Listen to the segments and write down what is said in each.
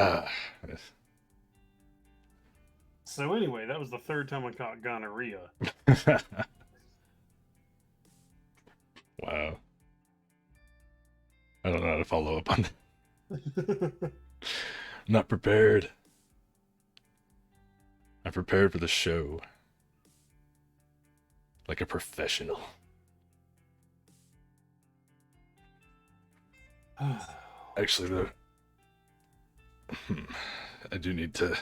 Ah. So anyway, that was the third time I caught gonorrhea. Wow. I don't know how to follow up on that. I'm not prepared. I'm prepared for the show. Like a professional. Actually, though, I do need to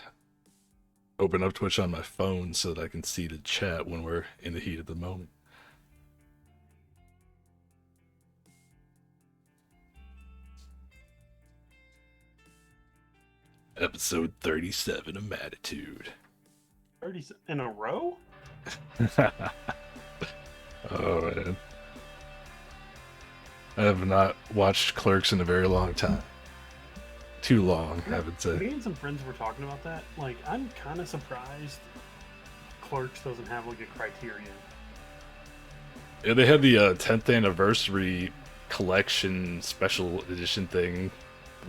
open up Twitch on my phone so that I can see the chat when we're in the heat of the moment. Episode 37 of Mattitude. 30 in a row? Oh, man. I have not watched Clerks in a very long time. Too long, I would say. Me and some friends were talking about that. Like, I'm kind of surprised Clerks doesn't have, like, a criterion. Yeah, they had the 10th anniversary collection special edition thing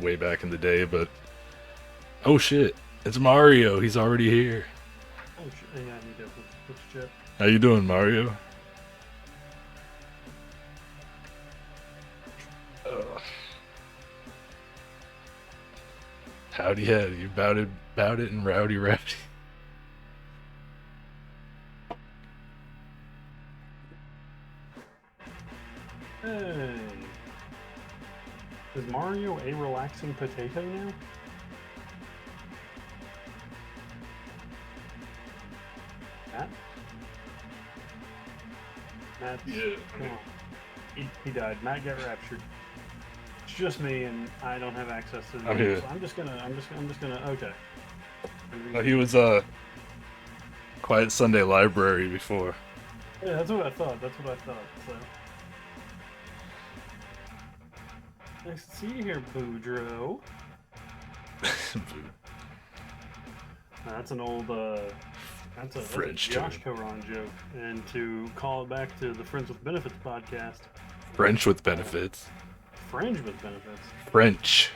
way back in the day, but... Oh shit, it's Mario, he's already here. Oh shit, yeah, I need to switch chat. How you doing, Mario? Howdy howdy, bout it and rowdy rowdy. Hey. Is Mario a relaxing potato now? Matt? Yeah. Come on. He died. Matt got raptured. It's just me, and I don't have access to the I'm game, here. so I'm just gonna. Okay. He was Quiet Sunday Library before. Yeah, that's what I thought. So. Nice to see you here, Boudreaux. That's an old, that's a Josh Coron joke. And to call it back to the Friends with Benefits podcast. French with benefits. Fringe with benefits. French.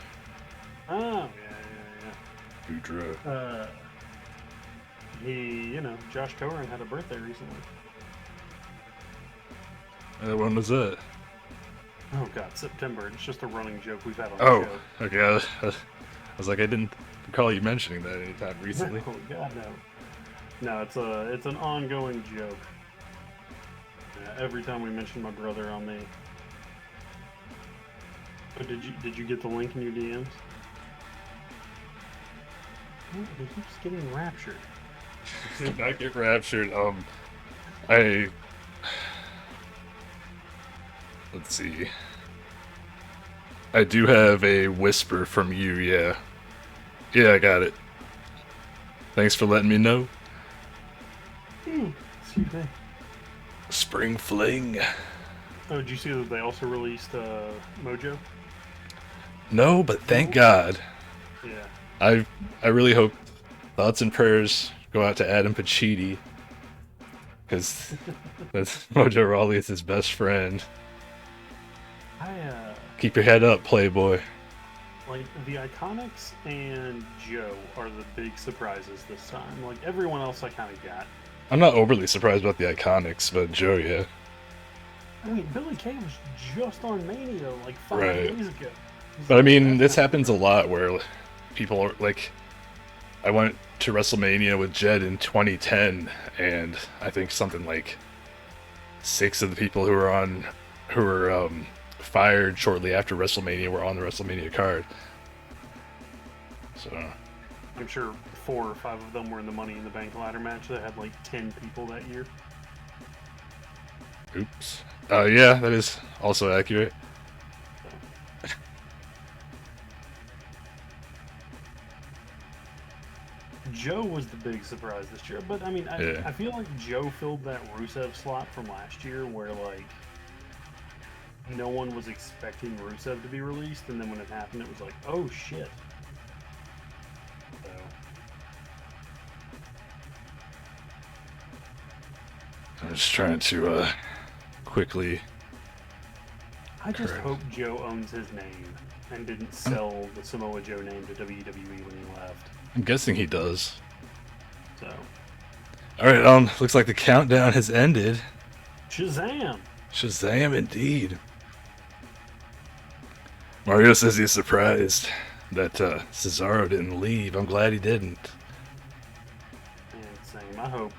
Oh, yeah. Boudreaux. Josh Coron had a birthday recently. When was that? Oh god, September. It's just a running joke we've had on the Oh, show. okay. I was like, I didn't recall you mentioning that anytime recently. Oh god, no. No, it's an ongoing joke. Yeah, every time we mention my brother on the. But did you get the link in your DMs? Oh, he keeps getting raptured. Did not get raptured. Let's see. I do have a whisper from you, yeah. Yeah, I got it. Thanks for letting me know. Excuse me. Spring Fling. Oh, did you see that they also released Mojo? No, but thank God. Yeah. I really hope thoughts and prayers go out to Adam Pacitti. Because that's Mojo Rawley is his best friend. Keep your head up, Playboy. Like, the Iconics and Joe are the big surprises this time. Like, everyone else I kind of got. I'm not overly surprised about the Iconics, but Joe, yeah. I mean, Billy Kay was just on Mania like 5 days ago. But I mean, this happens a lot where people are like, I went to WrestleMania with Jed in 2010, and I think something like 6 of the people who were fired shortly after WrestleMania were on the WrestleMania card. So I'm sure 4 or 5 of them were in the Money in the Bank ladder match that had like 10 people that year. Oops. Yeah, that is also accurate. Joe was the big surprise this year, but I mean, I feel like Joe filled that Rusev slot from last year where like no one was expecting Rusev to be released, and then when it happened, it was like, oh shit. So. I'm just trying to quickly. I just hope Joe owns his name. and didn't sell the Samoa Joe name to WWE when he left. I'm guessing he does. So. Alright, looks like the countdown has ended. Shazam! Shazam indeed. Mario says he's surprised that Cesaro didn't leave. I'm glad he didn't. Yeah, same. I hope.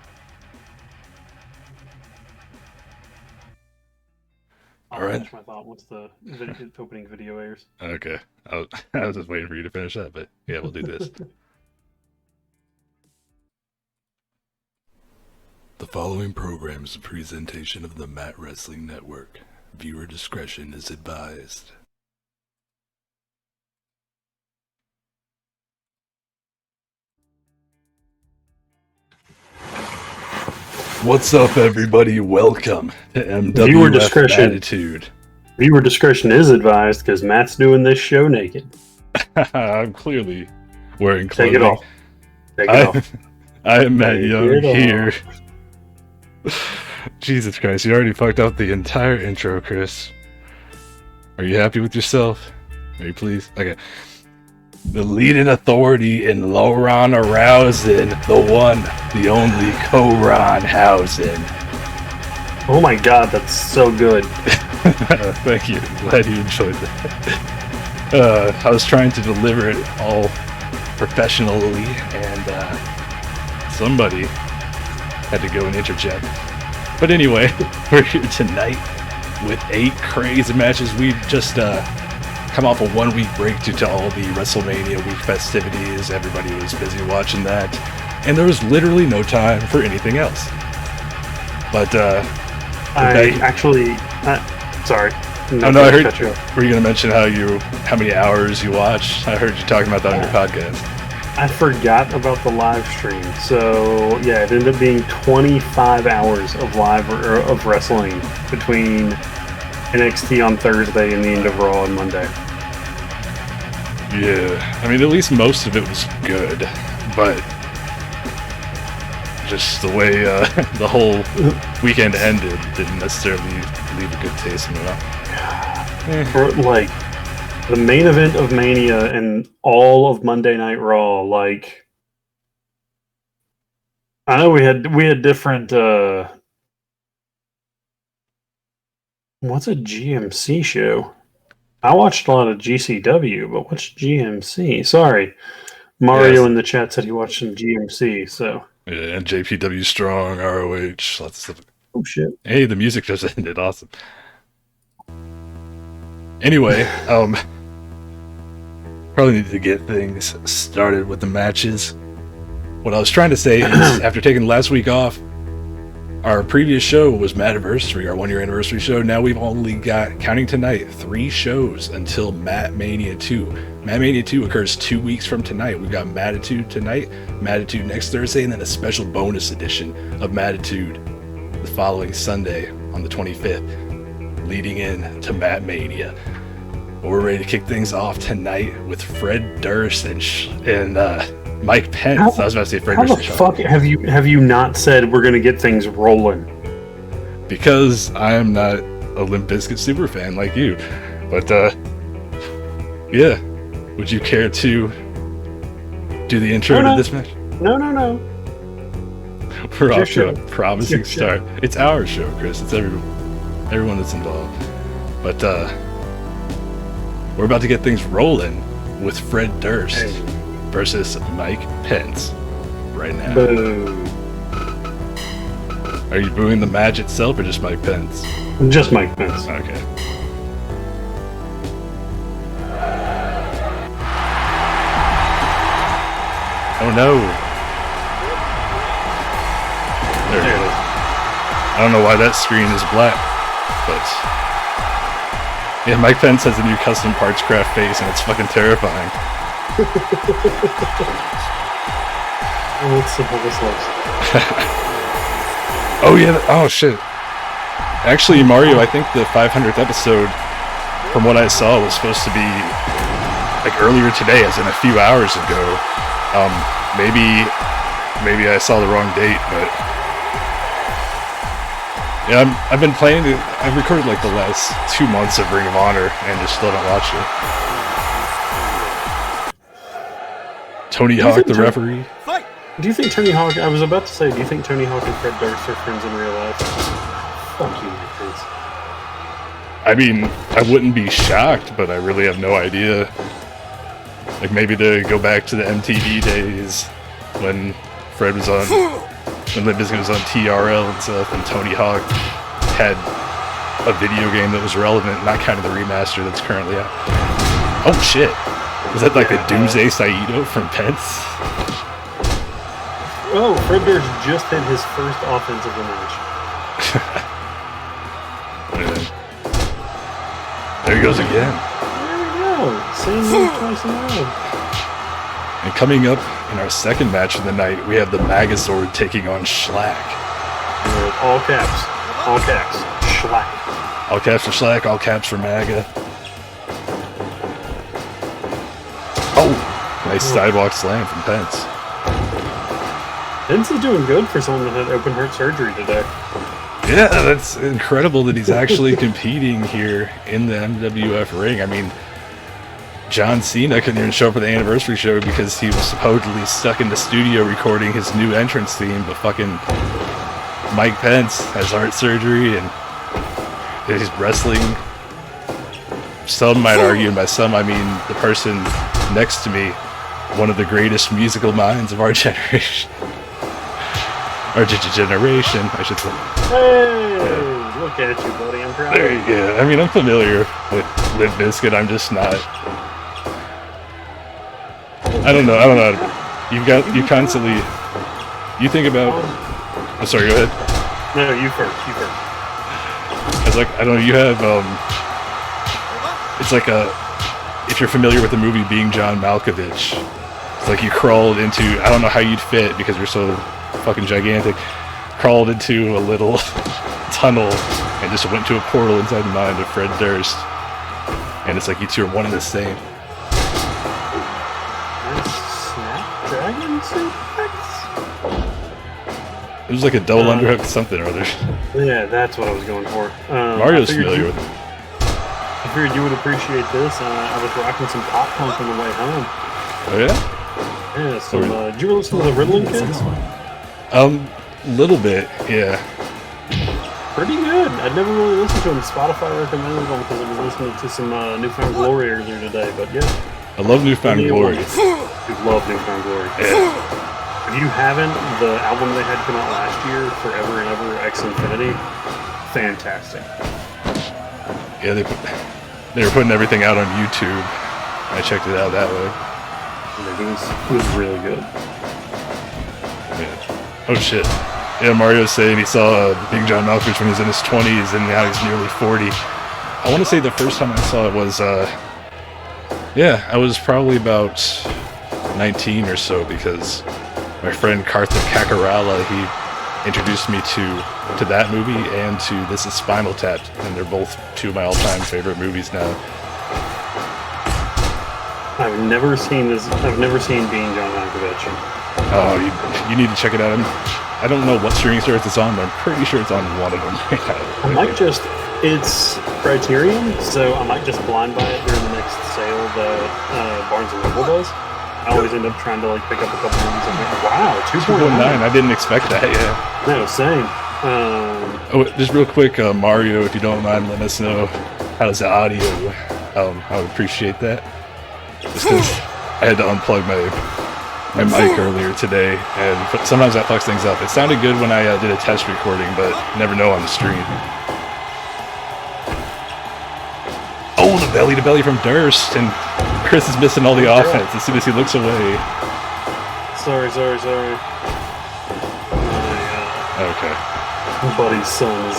I'll finish my thought once the opening video airs. Okay. I was just waiting for you to finish that, but yeah, we'll do this. The following program is a presentation of the Mat Wrestling Network. Viewer discretion is advised. What's up, everybody? Welcome to MWF Mattitude. Viewer discretion is advised because Matt's doing this show naked. I'm clearly wearing clothing. Take it off. Take it off. I am Matt Young here. Jesus Christ, you already fucked up the entire intro, Chris. Are you happy with yourself? Are you pleased? Okay. The leading authority in low-ron arousing, the one, the only Ko-Ron housing. Oh my god, that's so good. Thank you. Glad you enjoyed that. I was trying to deliver it all professionally, and somebody had to go and interject. But anyway, we're here tonight with 8 crazy matches. We've just come off a 1-week break due to all the WrestleMania week festivities. Everybody was busy watching that, and there was literally no time for anything else. But sorry. No, I heard. Were you going to mention how many hours you watched? I heard you talking about that on your podcast. I forgot about the live stream. So yeah, it ended up being 25 hours of of wrestling between NXT on Thursday and the end of Raw on Monday. Yeah, I mean, at least most of it was good, but just the way the whole weekend ended didn't necessarily leave a good taste in the mouth. For, like, the main event of Mania and all of Monday Night Raw, like, I know we had different. What's a GMC show? I watched a lot of GCW, but what's GMC? Sorry. Mario in the chat said he watched some GMC, so. Yeah, and JPW Strong, ROH, lots of stuff. Oh, shit. Hey, the music just ended. Awesome. Anyway, probably need to get things started with the matches. What I was trying to say is, after taking last week off, our previous show was Mattiversary, our 1-year anniversary show. Now we've only got, counting tonight, 3 shows until Mat Mania 2. Mat Mania 2 occurs 2 weeks from tonight. We've got Mattitude tonight, Mattitude next Thursday, and then a special bonus edition of Mattitude the following Sunday on the 25th, leading in to Mat Mania. We're ready to kick things off tonight with Fred Durst and Mike Pence. I was about to say Fred Durst. How the fuck have you not said we're gonna get things rolling? Because I am not a Limp Bizkit super fan like you. But yeah. Would you care to do the intro to this match? No. We're off to a promising start. It's our show, Chris. It's everyone that's involved. But we're about to get things rolling with Fred Durst versus Mike Pence right now. Boo. Are you booing the match itself or just Mike Pence? Just Mike Pence. Okay. Oh no. There it is. I don't know why that screen is black, but yeah, Mike Pence has a new custom parts craft face and it's fucking terrifying. Let's see how this looks. Oh yeah, oh shit. Actually, Mario, I think the 500th episode, from what I saw, was supposed to be like earlier today, as in a few hours ago. Maybe I saw the wrong date, but yeah, I've been playing it. I've recorded like the last 2 months of Ring of Honor and just still haven't watched it. Tony Hawk, the referee. Fight! Do you think Tony Hawk? I was about to say, do you think Tony Hawk and Fred Durst are friends in real life? Fuck you, my friends. I mean, I wouldn't be shocked, but I really have no idea. Like, maybe to go back to the MTV days when Fred was on, when Limp Bizkit was on TRL and stuff, and Tony Hawk had a video game that was relevant, not kind of the remaster that's currently out. Oh shit! Was that like the Doomsday Saito from Pence? Oh, Fred Durst just hit his first offense of the match. There he goes again. There we go. Same move twice in a row. And coming up in our second match of the night, we have the MAGAzord taking on SHLAK. All caps. All caps. SHLAK. All caps for SHLAK, all caps for MAGA. Oh! Nice sidewalk slam from Pence. Pence is doing good for someone that had open heart surgery today. Yeah, that's incredible that he's actually competing here in the MWF ring. I mean, John Cena couldn't even show up for the anniversary show because he was supposedly stuck in the studio recording his new entrance theme, but fucking Mike Pence has heart surgery and he's wrestling. Some might argue, and by some I mean the person next to me, one of the greatest musical minds of our generation. Our generation, I should say. Hey, yeah. Look at you, buddy. I'm proud. There you go. I mean, I'm familiar with Limp Bizkit. I'm just not. I don't know. You constantly. You think about. I'm sorry. Go ahead. No, you first. It's like, I don't know. You have. It's like if you're familiar with the movie Being John Malkovich, it's like you crawled into. I don't know how you'd fit because you're so fucking gigantic. Crawled into a little tunnel and just went to a portal inside the mind of Fred Durst, and it's like you two are one and the same. Snapdragon suplex? It was like a double underhook something or other. Yeah, that's what I was going for. Mario's familiar with it. I figured you would appreciate this. I was rocking some pop punk on the way home. Oh yeah? Yeah, so did you ever listen to the Riddling Kids? Little bit, yeah. Pretty good. I'd never really listened to them. Spotify recommended them because I was listening to some Newfound Glory earlier today, but yeah. I love Newfound Glory. You love Newfound Glory. Yeah. If you haven't, the album they had come out last year, Forever and Ever, X Infinity, fantastic. Yeah, they were putting everything out on YouTube. I checked it out that way. It was really good. Yeah. Oh shit. Yeah, Mario's saying he saw Big John Malkovich when he was in his 20s and now he's nearly 40. I want to say the first time I saw it was, I was probably about 19 or so because my friend Karthik Kakarala, he introduced me to that movie and to This Is Spinal Tap, and they're both two of my all-time favorite movies now. I've never seen Being John Malkovich. Oh, you need to check it out. I don't know what streaming service it's on, but I'm pretty sure it's on one of them. It's Criterion, so I might just blind buy it during the next sale that Barnes & Noble does. I always end up trying to pick up a couple movies and wow, 2.9. I didn't expect that, yeah. No, same. Just real quick, Mario, if you don't mind, let us know how's the audio. I would appreciate that. Just because I had to unplug my mic earlier today, and sometimes that fucks things up. It sounded good when I did a test recording, but never know on the stream. Oh, the belly-to-belly from Durst, and Chris is missing all the offense as soon as he looks away. Sorry. Okay. My buddy's son is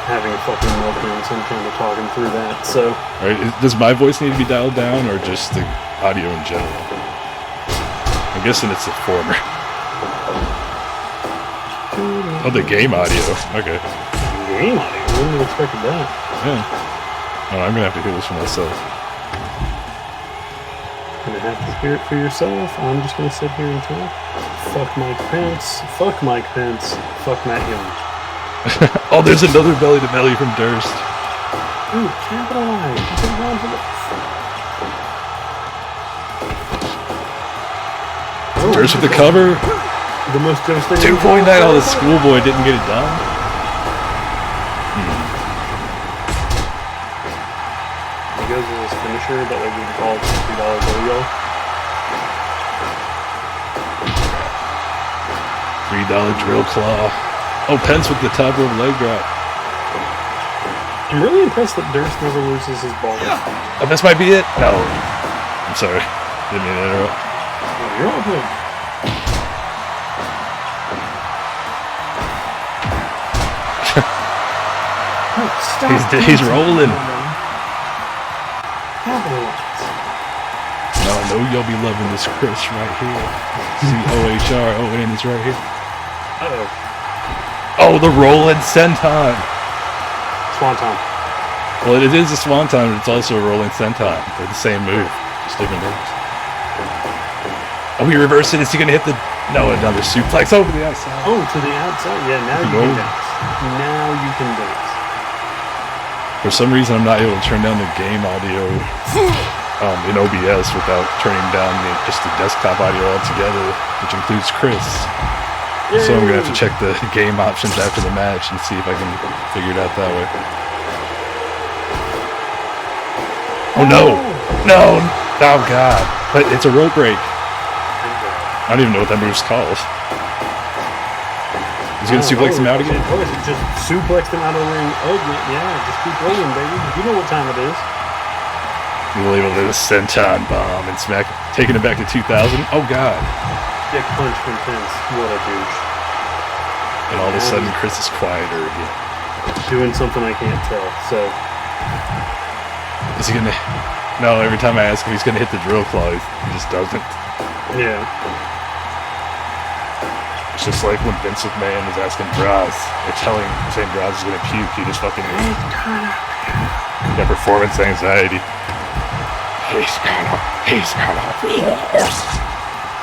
having a fucking meltdown, so I'm trying to talk him through that, so... Alright, does my voice need to be dialed down, or just the audio in general? I'm guessing it's the former. Oh, the game audio. Okay. Game audio? I wouldn't have expected that. Yeah. Oh, I'm gonna have to hear this for myself. Gonna have to hear it for yourself. I'm just gonna sit here and talk. Fuck Mike Pence. Fuck Mike Pence. Fuck Matt Young. Oh, there's another belly-to-belly from Durst. Ooh, capitalize. Durst with the cover. The most devastating. 2.9. Oh, the schoolboy didn't get it done. He goes as his finisher, but they would call it $50 yo-yo. $3 drill claw. Oh, Pence with the top rope leg drop. I'm really impressed that Durst never loses his ball. Oh, this might be it? No. I'm sorry. Didn't mean to interrupt. Oh, you're all good. He's rolling. No, I know y'all be loving this Chris right here. C-O-H-R-O-N is right here. Uh-oh. Oh, the rolling senton. Swanton. Well, it is a swanton, but it's also a rolling senton. They're the same move, just different moves. Oh, he reversed it. Is he going to hit the... No, another suplex over the outside. Oh, to the outside. Yeah, now you can dance. Now you can dance. For some reason, I'm not able to turn down the game audio in OBS without turning down just the desktop audio altogether, which includes Chris. Yay. So I'm going to have to check the game options after the match and see if I can figure it out that way. Oh, no! No! Oh, God. But it's a rope break. I don't even know what that move's called. He's going to suplex him out again? Oh, is it just suplexed him out of the ring? Oh, yeah, just keep rolling, baby. You know what time it is. He was able to do a senton bomb and smack, taking it back to 2000. Oh, God. Dick punch from Pence. What a douche. And all of a sudden, Chris is quieter again. Doing something I can't tell, so... Is he going to... No, every time I ask him, he's going to hit the drill claw. He just doesn't. Yeah. It's just like when Vince McMahon is asking Droz, they're saying Droz is gonna puke, he just fucking got performance anxiety. He's gonna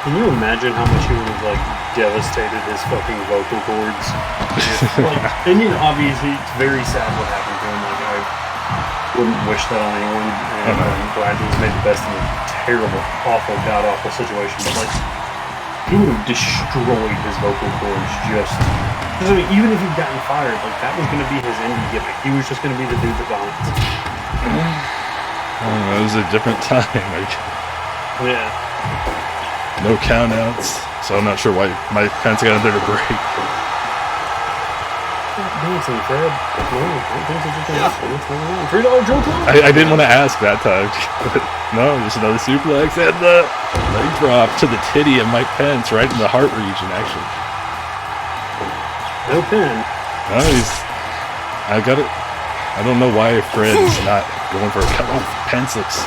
Can you imagine how much he would have like devastated his fucking vocal cords? And you know, obviously it's very sad what happened to him. Like I wouldn't wish that on anyone, and I'm glad he was made the best in a terrible, awful, god awful situation. But like, he would have destroyed his vocal cords just. Because I mean, even if he'd gotten fired, like that was going to be his indie gimmick. He was just going to be the dude that vomits. I don't know, it was a different time. Like, yeah. No countouts, so I'm not sure why my Pence got under the break. Stop dancing, Fred. No, don't dance at your dancing. What's going on? $3 drill claw? I didn't want to ask that time. No, just another suplex and the leg drop to the titty of Mike Pence, right in the heart region, actually. No pin. No, I got it. I don't know why Fred's not going for a cut off. Pence looks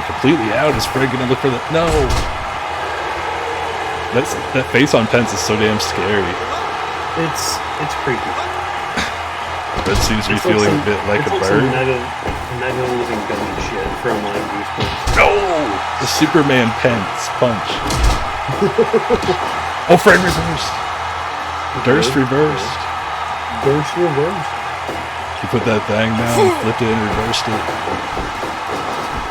completely out. Is Fred gonna look for the... No! That face on Pence is so damn scary. It's creepy. Fred seems to be feeling a bit like a bird. Mega losing gummy shit from like Goosebumps. No! The Superman Pence punch. Oh, Fred reversed. Durst reversed. Durst reversed. He put that thing down, flipped it, and reversed it.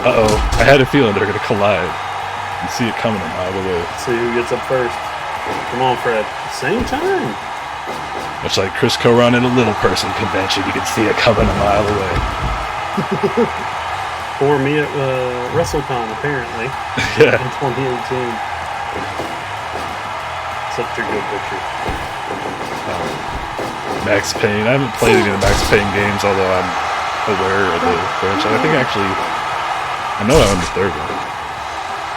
Uh-oh. I had a feeling they were going to collide. You see it coming a mile away. Let's see who gets up first. Come on, Fred. Same time. Much like Chris Coron at a little person convention, you can see it coming a mile away. Or me at WrestleCon, apparently. Yeah. In 2018. Such a good picture. Max Payne. I haven't played any of the Max Payne games, although I'm aware of the franchise. I think actually, I know I own the third one.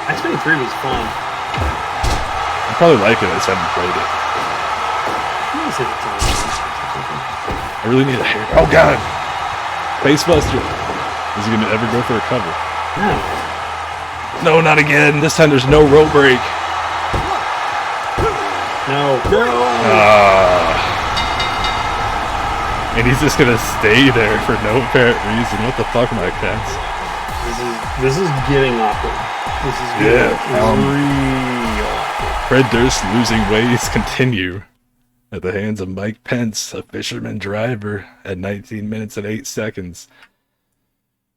Max Payne 3 was fun. I probably like it, I just haven't played it. I really need a hair. Oh god! Facebuster! Is he gonna ever go for a cover? No. No, not again! This time there's no rope break! No. And he's just gonna stay there for no apparent reason. What the fuck, Mike Pence? This is getting awkward. This is getting real awkward. Fred Durst losing ways continue at the hands of Mike Pence, a fisherman driver, at 19 minutes and 8 seconds.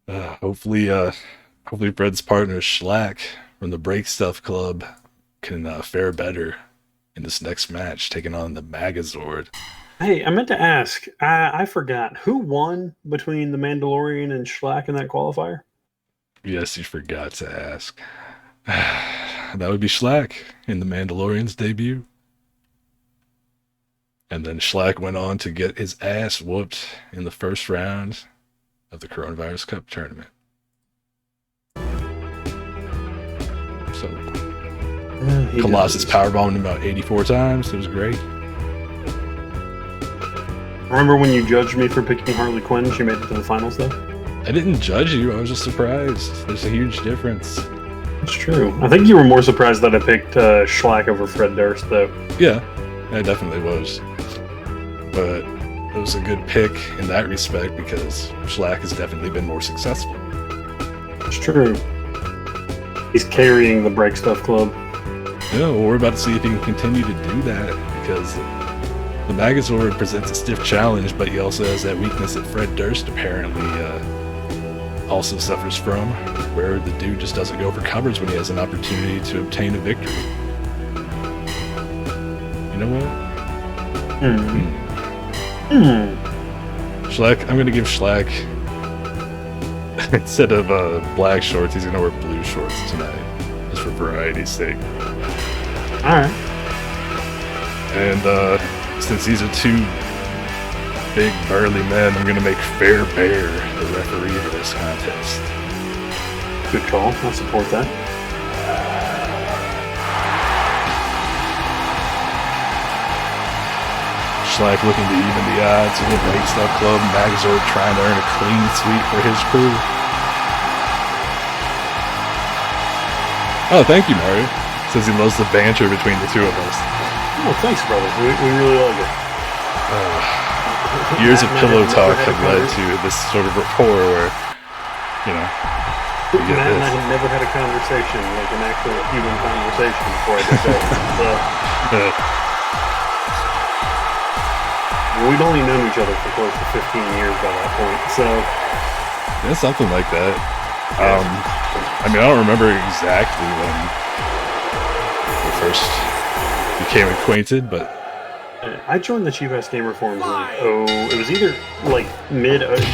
Hopefully Fred's partner SHLAK from the Break Stuff Club can fare better in this next match, taking on the MAGAzord. Hey, I meant to ask. I forgot who won between the Mandalorian and SHLAK in that qualifier. Yes, you forgot to ask. That would be SHLAK in the Mandalorian's debut. And then SHLAK went on to get his ass whooped in the first round of the Coronavirus Cup tournament. So, Colossus powerbombed him about 84 times. It was great. Remember when you judged me for picking Harley Quinn? She made it to the finals, though? I didn't judge you. I was just surprised. There's a huge difference. It's true. I think you were more surprised that I picked SHLAK over Fred Durst, though. Yeah, I definitely was. But it was a good pick in that respect because SHLAK has definitely been more successful. It's true. He's carrying the Break Stuff Club. Yeah, well, we're about to see if he can continue to do that because the MAGAzord presents a stiff challenge, but he also has that weakness that Fred Durst apparently also suffers from, where the dude just doesn't go for covers when he has an opportunity to obtain a victory. You know what? SHLAK, I'm going to give SHLAK, instead of black shorts, he's going to wear blue shorts tonight, just for variety's sake. Alright. And since these are two big burly men, I'm going to make Fair Bear the referee for this contest. Good call. I'll support that. SHLAK looking to even the odds in the Break Stuff Club. MAGAzord trying to earn a clean sweep for his crew. Oh, thank you, Mario. Says he loves the banter between the two of us. Oh, thanks, brother. We really like it. Years of pillow talk have led to this sort of rapport where, you know, we get Matt this. and I have never had a conversation, like an actual human conversation before I did that. We'd only known each other for close to 15 years by that point, so... Yeah, something like that. I mean, I don't remember exactly when we first became acquainted, but... I joined the Cheap Ass Gamer forums in, it was either, like,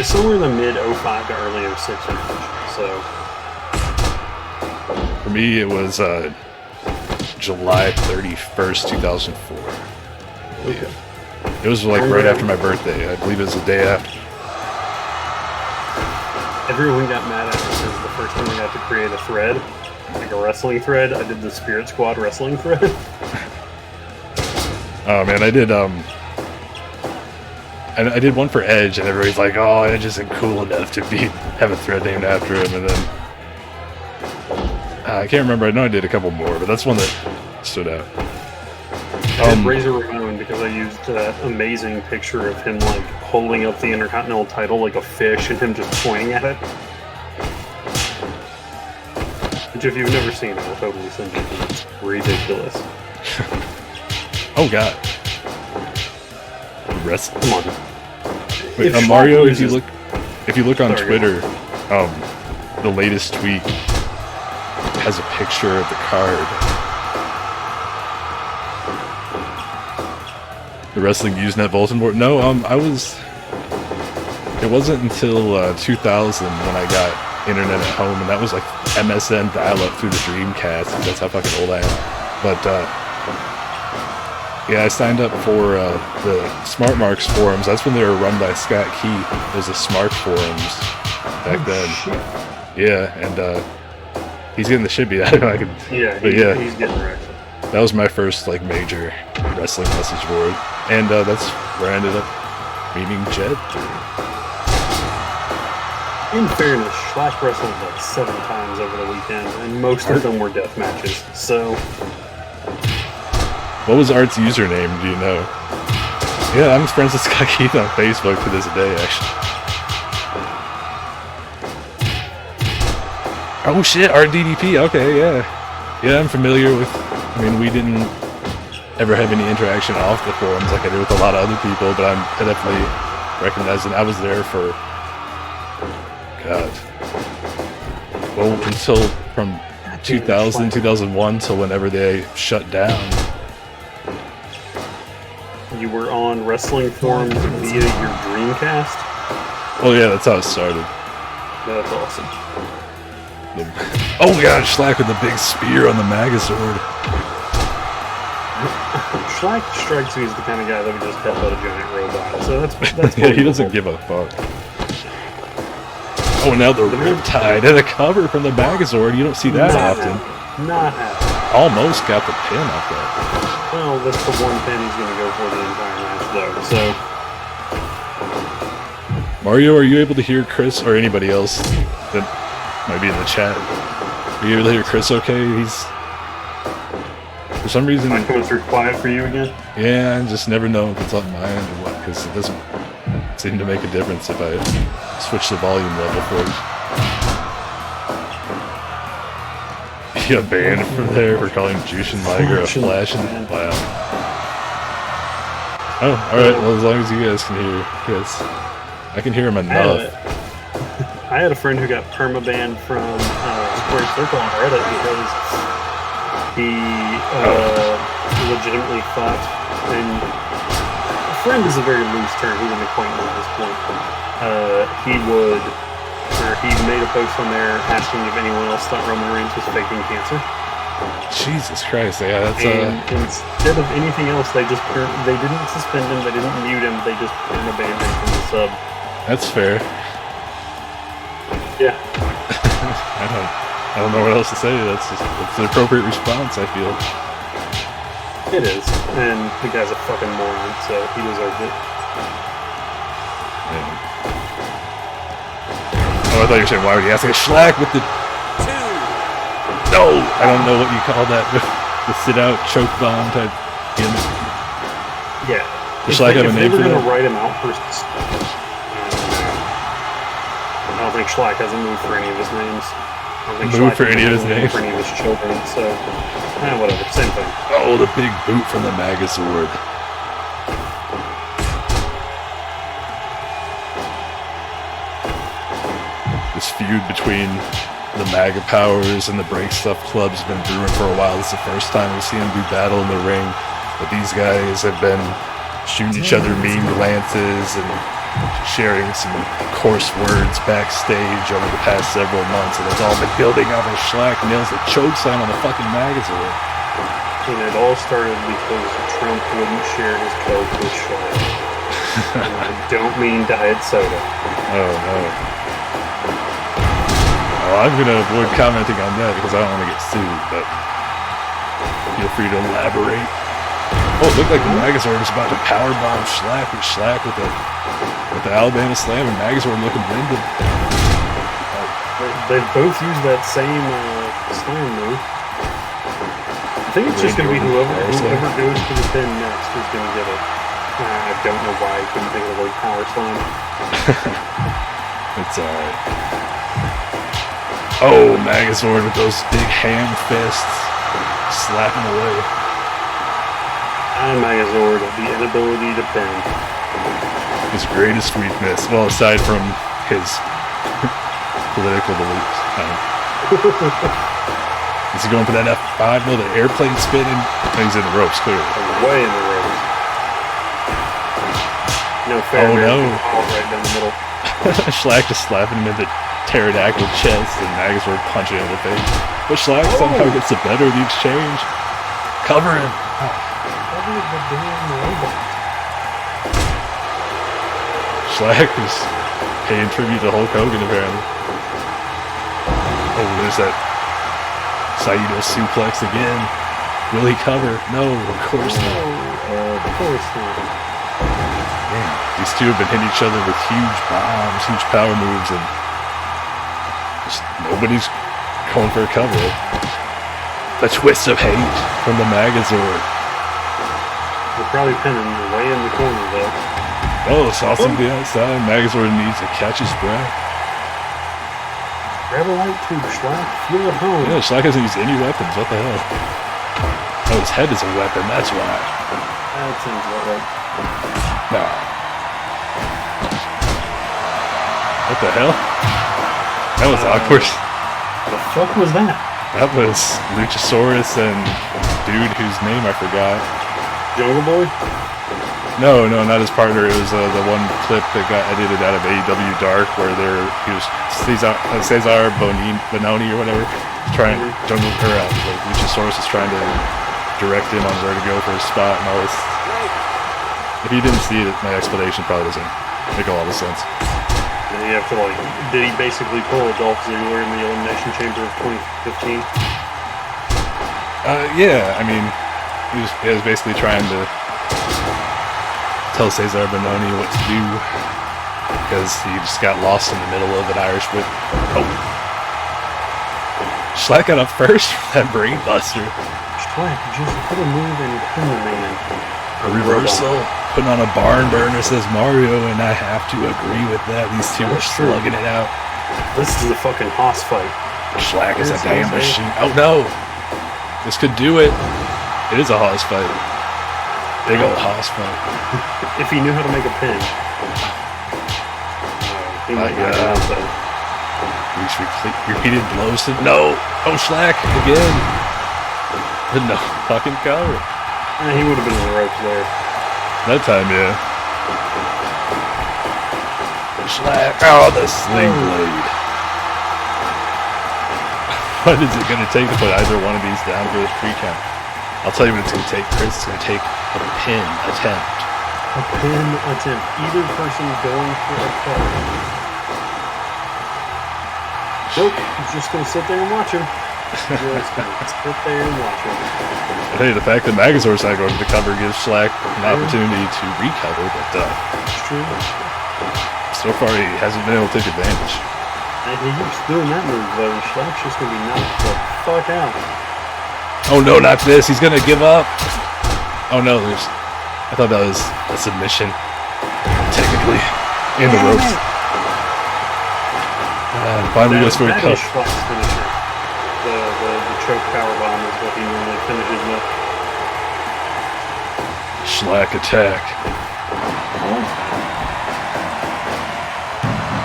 somewhere in the mid-05 to early 06, so... For me, it was July 31st, 2004. Okay. It was like right after my birthday. I believe it was the day after. Everyone got mad at me because the first time I got to create a thread, like a wrestling thread, I did the Spirit Squad wrestling thread. Oh man, I did I did one for Edge, and everybody's like, "Oh, Edge isn't cool enough to have a thread named after him." And then I can't remember. I know I did a couple more, but that's one that stood out. I did Razor Ramon because I used that amazing picture of him like holding up the Intercontinental title like a fish and him just pointing at it. Which if you've never seen it, I'll totally send you because it's ridiculous. Oh god. Rest. Come on. Wait, Mario, if you look on Twitter, the latest tweet has a picture of the card. The Wrestling Usenet bulletin board. No, it wasn't until 2000 when I got internet at home, and that was like MSN dial-up through the Dreamcast. That's how fucking old I am. But yeah, I signed up for the Smart Marks forums. That's when they were run by Scott Keith. It was the Smart forums back then. Shit. Yeah, and he's getting the shit beat out of him. He's getting wrecked. That was my first like major wrestling message board, and that's where I ended up meeting Jed. In fairness, SHLAK wrestled like 7 times over the weekend, and most of them were death matches. So, what was Art's username? Do you know? Yeah, I'm friends with Scott Keith on Facebook to this day, actually. Oh shit, RDDP. Okay, yeah, I'm familiar with. I mean, we didn't ever have any interaction off the forums like I did with a lot of other people, but I definitely recognize it. I was there for, God, well, until from 2000, 2001 till whenever they shut down. You were on wrestling forums via your Dreamcast? Oh yeah, that's how it started. That's awesome. Oh god, SHLAK with the big spear on the MAGAzord. SHLAK strikes me as the kind of guy that would just headbutt a giant robot, so that's yeah, he doesn't give a fuck. Oh, now the Riptide and a cover from the MAGAzord. You don't see that often. Not happening. Almost got the pin off that. Well, that's the one pin he's going to go for the entire match, though. So, Mario, are you able to hear Chris or anybody else that might be in the chat? Are you able to hear Chris? Okay, he's for some reason. Am I going through quiet for you again? Yeah, I just never know if it's on my end or what, because it doesn't seem to make a difference if I switch the volume level for it. You got banned from there for calling Jushin Liger a flashing. Wow. Oh, alright, well, as long as you guys can hear Chris. I can hear him enough. I had a friend who got permabanned from Squared Circle on Reddit because he legitimately thought, and a friend is a very loose term, he's an acquaintance at this point, he made a post on there asking if anyone else thought Roman Reigns was faking cancer. Jesus Christ, yeah, that's and instead of anything else, they didn't suspend him, they didn't mute him, they just permabanned him from the sub. That's fair. Yeah. I don't know what else to say. That's the appropriate response, I feel. It is, and the guy's a fucking moron, so he deserved it. Yeah. Oh, I thought you were saying, why would you ask a SHLAK with the... No! I don't know what you call that. The sit-out choke bomb type gimmick. Yeah. Does SHLAK have a name for that? They were going to write him out for... I don't think SHLAK has a move for any of his names. I don't think move SHLAK for any of his names? For any of his children, so... whatever, same thing. Oh, the big boot from the MAGAzord. This feud between the MAGA powers and the Break Stuff Club has been brewing for a while. This is the first time we see them do battle in the ring. But these guys have been shooting each other mean glances and sharing some coarse words backstage over the past several months. And it's all been building up as SHLAK nails the choke slam on the fucking MAGAzord. And it all started because Trump wouldn't share his Coke with SHLAK. And I don't mean diet soda. Oh no. Well, I'm gonna avoid commenting on that because I don't want to get sued, but feel free to elaborate. Oh, it looked like the MAGAzord was about to powerbomb SHLAK with the Alabama Slam, and MAGAzord looking winded. They both use that same slam move. I think it's just going to be whoever goes to the pin next is going to get it. I don't know why I couldn't think of the word power slam. It's alright. Oh, MAGAzord with those big ham fists slapping away. MAGAzord, the inability to pin. His greatest weakness, well, aside from his political beliefs. Is he going for that F5? No, the airplane spinning. He's in the ropes, clearly. Way in the ropes. No fair. Oh, no. Right down the middle. SHLAK just slapping him in the pterodactyl chest, and MAGAzord punching him in the face. But SHLAK somehow gets the better of the exchange. Cover him. Cover the damn robot. SHLAK is paying tribute to Hulk Hogan, apparently. Oh, there's that Saito suplex again. Will he cover? No, of course not. Of course not. Man, these two have been hitting each other with huge bombs, huge power moves, and just nobody's going for a cover. The twist of hate from the MAGAzord. They're probably pinning way in the corner, though. Oh, saw from the outside. MAGAzord needs to catch his breath. Grab a light tube, SHLAK. Feel at home. Yeah, SHLAK hasn't used any weapons. What the hell? Oh, his head is a weapon. That's why. That seems about right. Nah. What the hell? That was awkward. The fuck was that? That was Luchasaurus and dude whose name I forgot. Jungle Boy? No, not his partner. It was the one clip that got edited out of AEW Dark where he was Cesar Bononi or whatever, trying Luchasaurus is trying to direct him on where to go for his spot and all this. If you didn't see it, my explanation probably doesn't make a lot of sense. Did he have to did he basically pull a Dolph Ziggler in the Elimination Chamber of 2015? Yeah, I mean, he was basically trying to tell Cesar Bononi what to do because he just got lost in the middle of an Irish whip. Oh, SHLAK got up first for that brain buster. SHLAK just put a move and pin the man. A reversal, putting on a barn burner, says Mario, and I have to agree with that. These two are slugging it out. This is a fucking hoss fight. SHLAK is a damn machine. Oh no, this could do it. It is a hoss fight. Big old hoss fight. If he knew how to make a pin. He might not have out though. Repeated blows to... No! Oh, SHLAK again! No fucking cover. He would have been in the ropes there. That time, yeah. SHLAK! Oh, the sling blade. What is it going to take to put either one of these down for this free count? I'll tell you what it's going to take, Chris. It's going to take a pin attempt. A pin attempt. Either person going for a cover. Nope. He's just going to sit there and watch him. Just going to sit there and watch him. Hey, the fact that MAGAzord's not going to the cover gives SHLAK an opportunity to recover, but it's true. So far he hasn't been able to take advantage. And he keeps doing that move, though. SHLAK's just going to be knocked the fuck out. Oh no, not this. He's gonna give up. Oh no, I thought that was a submission. Technically. In the ropes. Finally goes for a cup. Finisher. The choke powerbomb is what he normally finishes with. SHLAK attack.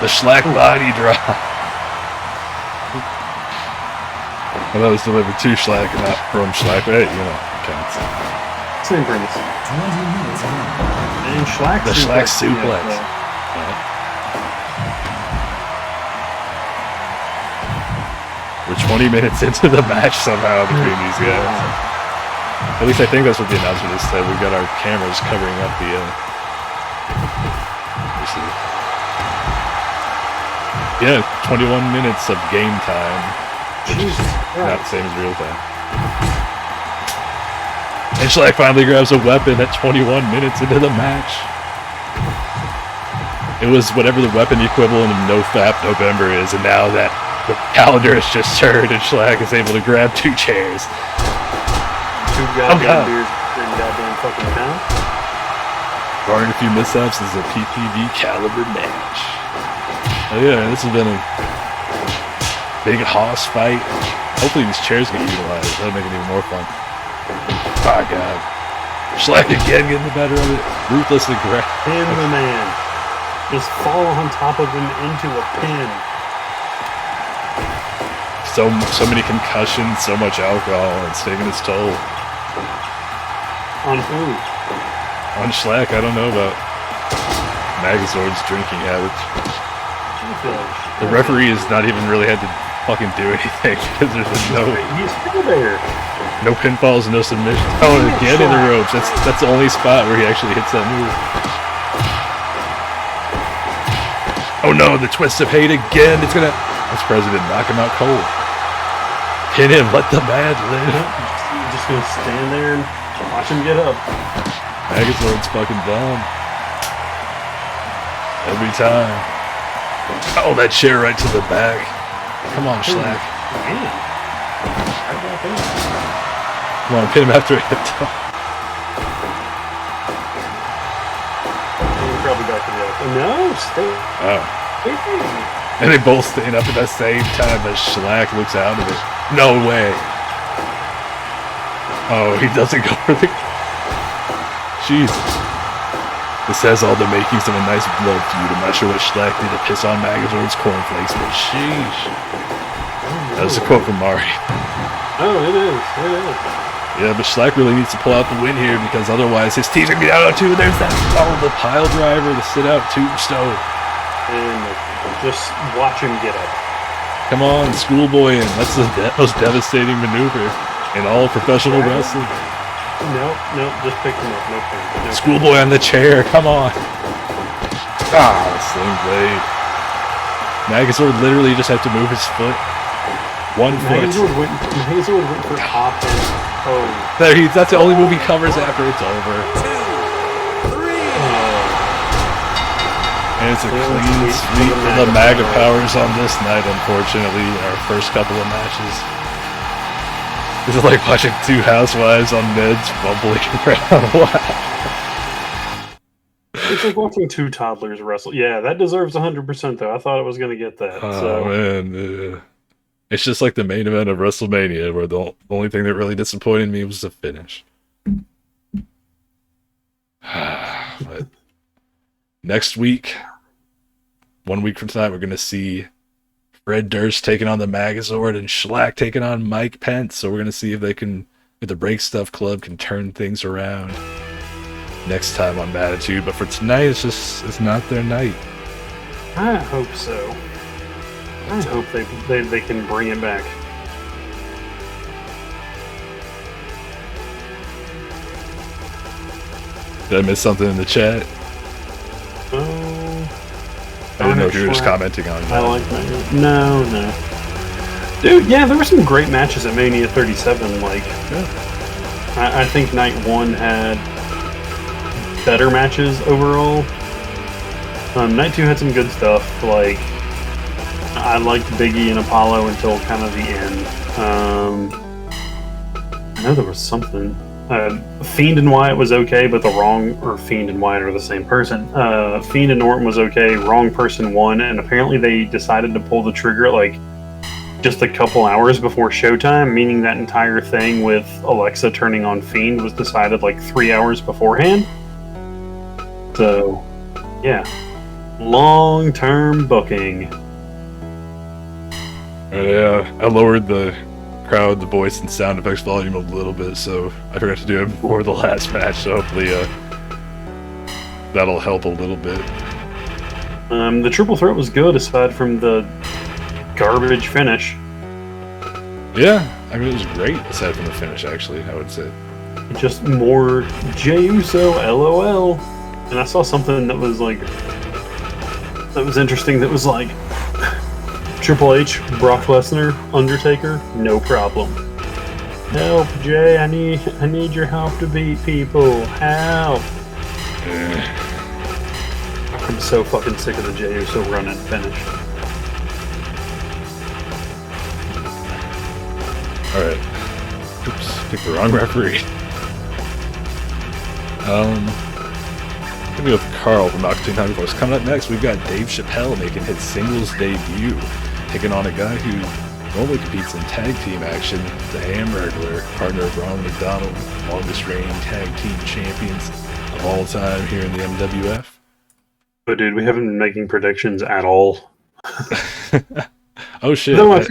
The SHLAK body drop. Well, that was delivered to SHLAK and not from SHLAK. Hey, counts. Same premise. 20 minutes and SHLAK the SHLAK suplex. We're 20 minutes into the match somehow between these guys. At least I think that's what the announcer just said. We've got our cameras covering up the... Yeah, 21 minutes of game time. Jesus Christ. Not the same as real time. And SHLAK finally grabs a weapon at 21 minutes into the match. It was whatever the weapon equivalent of NoFap November is, and now that the calendar has just turned and SHLAK is able to grab 2 chairs. 2 goddamn beers in goddamn fucking town. Barring a few mishaps, this is a PPV caliber match. Oh yeah, this has been a big hoss fight. Hopefully these chairs get utilized. That'll make it even more fun. Oh god. SHLAK again getting the better of it. Ruthlessly grab. Pin the man. Just fall on top of him into a pin. So many concussions, so much alcohol, and it's taking its toll. On who? On SHLAK, I don't know about MAGAzord's drinking habits. The referee has not even really had to fucking do anything because there's been he's still there. No pinfalls, no submissions. Oh, and again in the ropes. That's the only spot where he actually hits that move. Oh no, the twist of hate again. That's President. Knock him out cold. Pin him. Let the man live. You're just gonna stand there and watch him get up. MAGAzord's fucking dumb. Every time. Oh, that chair right to the back. Come on, SHLAK. Come on, pin him after a hip toss. Probably back to the other. No, stay. Oh. And they both stand up at the same time as SHLAK looks out of it. No way. Oh, he doesn't go for the... Jesus. This has all the makings of a nice blood feud. I'm not sure what SHLAK did to piss on MAGAzord's cornflakes, but sheesh. That was a quote from Mari. Oh, it is. It is. Yeah, but SHLAK really needs to pull out the win here because otherwise his team's gonna be down 2. There's that the pile driver, the sit out tombstone. And just watch him get up. Come on, schoolboy, and that's the most devastating maneuver in all professional wrestling. Nope, just pick him up. No schoolboy on the chair, come on. Sling blade. MAGAzord literally just have to move his foot. One foot. MAGAzord went for top and that's the only move he covers after it's over. 2, 3. And it's a clean sweep for the MAGA powers on this night, unfortunately, our first couple of matches. This is like watching 2 housewives on Ned's bubbling around. It's like watching 2 toddlers wrestle. Yeah, that deserves 100% though. I thought it was going to get that. Man. It's just like the main event of WrestleMania, where the only thing that really disappointed me was the finish. But next week, 1 week from tonight, we're going to see Fred Durst taking on the MAGAzord and SHLAK taking on Mike Pence. So we're going to see if the Break Stuff Club can turn things around next time on Mattitude. But for tonight, it's not their night. I hope so. I hope they can bring it back. Did I miss something in the chat? I didn't know if you were just commenting on it. I like that. No. Dude, yeah, there were some great matches at Mania 37. Like, I think Night 1 had better matches overall. Night 2 had some good stuff. Like, I liked Biggie and Apollo until kind of the end. I know there was something. Fiend and Wyatt was okay, but Fiend and Wyatt are the same person. Fiend and Norton was okay, wrong person won, and apparently they decided to pull the trigger like just a couple hours before showtime, meaning that entire thing with Alexa turning on Fiend was decided like 3 hours beforehand. So, yeah. Long-term booking. Yeah, I lowered the crowd, the voice, and sound effects volume a little bit, so I forgot to do it before the last match, so hopefully that'll help a little bit. The triple threat was good, aside from the garbage finish. Yeah, I mean, it was great, aside from the finish, actually, I would say. Just more Jey Uso, LOL. And I saw something that was like... that was interesting, that was like... Triple H, Brock Lesnar, Undertaker, no problem. Help, Jay, I need your help to beat people. Help. I'm so fucking sick of the Jey Uso run and finish. Alright. Oops, picked the wrong referee. Gonna go with Carl from Octane Time Force. Coming up next, we've got Dave Chappelle making his singles debut, taking on a guy who normally competes in tag team action, the Hamburglar, partner of Ronald McDonald, longest reigning tag team champions of all time here in the MWF. But dude, we haven't been making predictions at all. Oh shit! No, I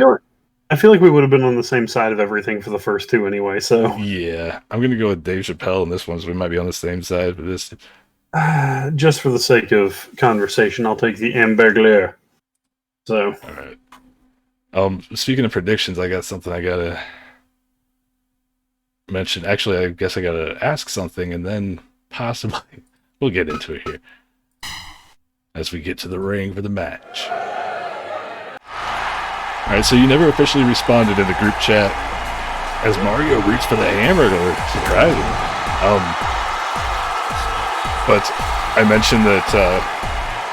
feel like we would have been on the same side of everything for the first 2 anyway. So yeah, I'm gonna go with Dave Chappelle in this one, so we might be on the same side for this. Just for the sake of conversation, I'll take the Hamburglar. So, all right. Speaking of predictions, I got something I gotta mention. Actually, I guess I gotta ask something, and then possibly we'll get into it here as we get to the ring for the match. All right, so you never officially responded in the group chat as Mario roots for the Hamburglar. Surprising. But I mentioned that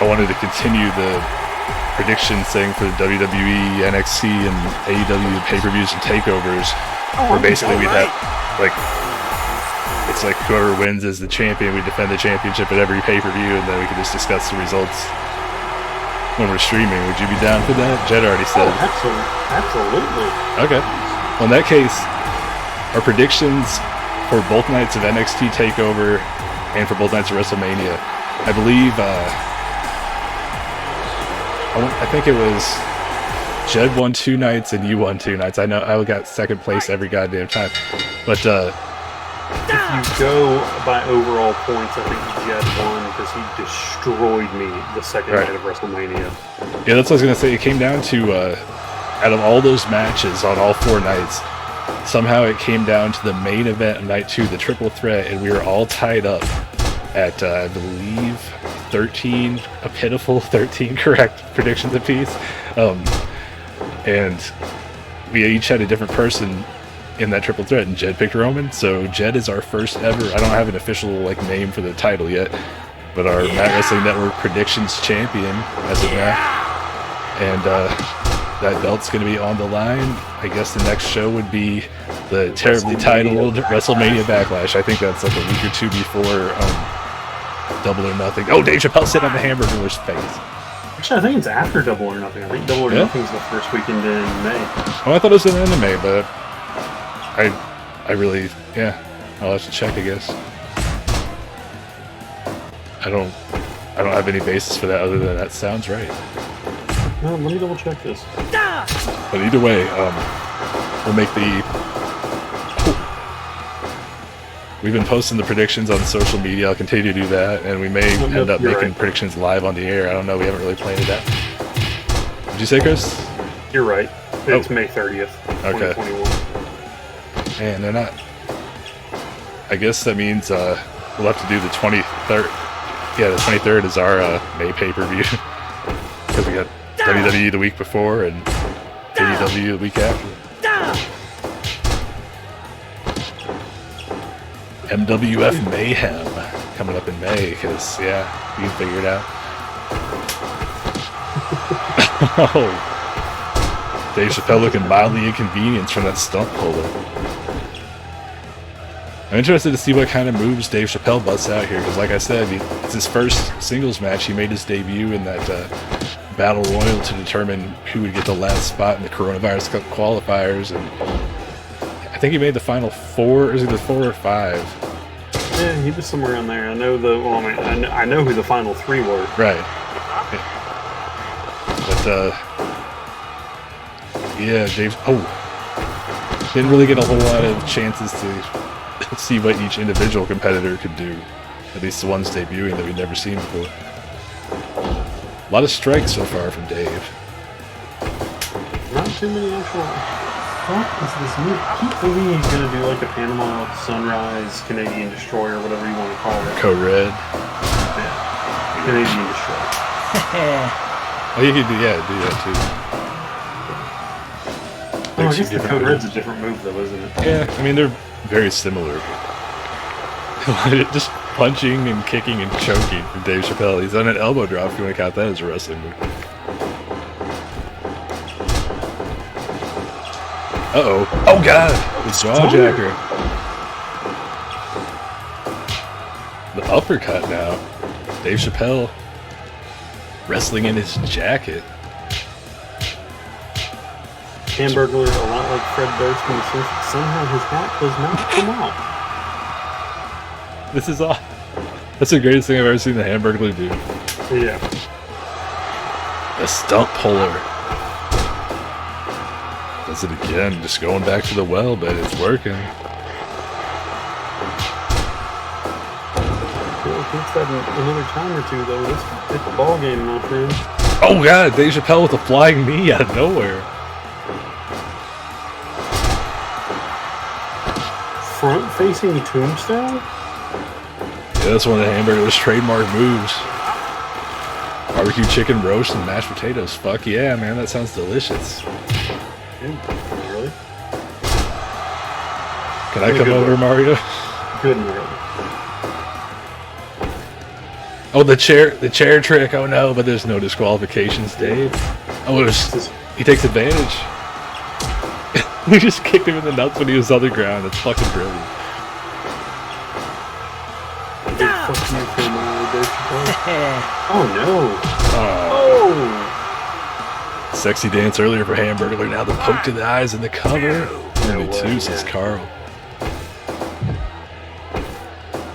I wanted to continue the prediction thing for the WWE, NXT, and AEW pay-per-views and takeovers, where basically we'd have, like, it's like whoever wins is the champion, we defend the championship at every pay-per-view, and then we can just discuss the results when we're streaming. Would you be down for that? Jed already said. Absolutely. Okay. Well, in that case, our predictions for both nights of NXT TakeOver and for both nights of WrestleMania, I believe, I think it was Jed won 2 nights and you won 2 nights. I know I got second place every goddamn time. But if you go by overall points, I think Jed won because he destroyed me the second night of WrestleMania. Yeah, that's what I was gonna say. It came down to out of all those matches on all 4 nights, somehow it came down to the main event of night 2, the triple threat, and we were all tied up at I believe 13, a pitiful 13 correct predictions apiece. And we each had a different person in that triple threat, and Jed picked Roman. So Jed is our first ever, I don't have an official name for the title yet, but our Matt Wrestling Network predictions champion as of now. And that belt's going to be on the line. I guess the next show would be the terribly titled WrestleMania Backlash. I think that's like a week or 2 before Double or Nothing. Oh, Dave Chappelle sit on the Hamburglar's face. Actually, I think it's after Double or Nothing. I think Double or Nothing's the first weekend in May. Oh, I thought it was in the end of May, but I really, I'll have to check, I guess. I don't have any basis for that other than that sounds right. No, let me double check this. But either way, we'll make the... We've been posting the predictions on social media. I'll continue to do that, and we may end up making predictions live on the air. I don't know. We haven't really planned it out. Did you say, Chris? You're right. It's May 30th, 2021. Man, they're not... I guess that means we'll have to do the 23rd. Yeah, the 23rd is our May pay-per-view. Because we got WWE the week before and AEW the week after. MWF Mayhem coming up in May, because, you can figure it out. Oh, Dave Chappelle looking mildly inconvenienced from that stunt puller. I'm interested to see what kind of moves Dave Chappelle busts out here, because like I said, it's his first singles match. He made his debut in that Battle Royal to determine who would get the last spot in the Coronavirus Cup qualifiers, and I think he made the final 4, or is it the 4 or 5? Yeah, he was somewhere around there. I know I know who the final 3 were. Right. But Dave. Oh, didn't really get a whole lot of chances to see what each individual competitor could do. At least the ones debuting that we'd never seen before. A lot of strikes so far from Dave. Not too many actual. What is this move? I keep thinking he's going to do like a Panama Sunrise Canadian Destroyer, whatever you want to call it. Code Red. Yeah. Canadian Destroyer. Oh, you could do that too. Oh, I guess the Code Red's a different move though, isn't it? Yeah, I mean, they're very similar. Just punching and kicking and choking from Dave Chappelle. He's on an elbow drop if you want to count that as a wrestling move. Uh-oh. Oh, God! The jawjacker. The uppercut now. Dave Chappelle wrestling in his jacket. Hamburglar, a lot like Fred Durst in the sense that somehow his hat does not come out. This is all. That's the greatest thing I've ever seen the Hamburglar do. Yeah. A stump puller. Does it again, just going back to the well, but it's working. It's that another time or two, though. This could hit the ball game, my friend. Oh, God, Dave Chappelle with a flying knee out of nowhere. Front-facing tombstone? Yeah, that's one of the Hamburglar's trademark moves. Barbecue chicken roast and mashed potatoes. Fuck yeah, man, that sounds delicious. Really? Can I come over, Mario? Good and early. Oh, the chair trick. Oh no, but there's no disqualifications, Dave. Oh, he takes advantage. We just kicked him in the nuts when he was on the ground. That's fucking brilliant. Fuck you from Dave Chappelle. Oh no. Oh. Sexy dance earlier for Hamburglar. Now the poke to the eyes and the cover. Only 2, says Carl.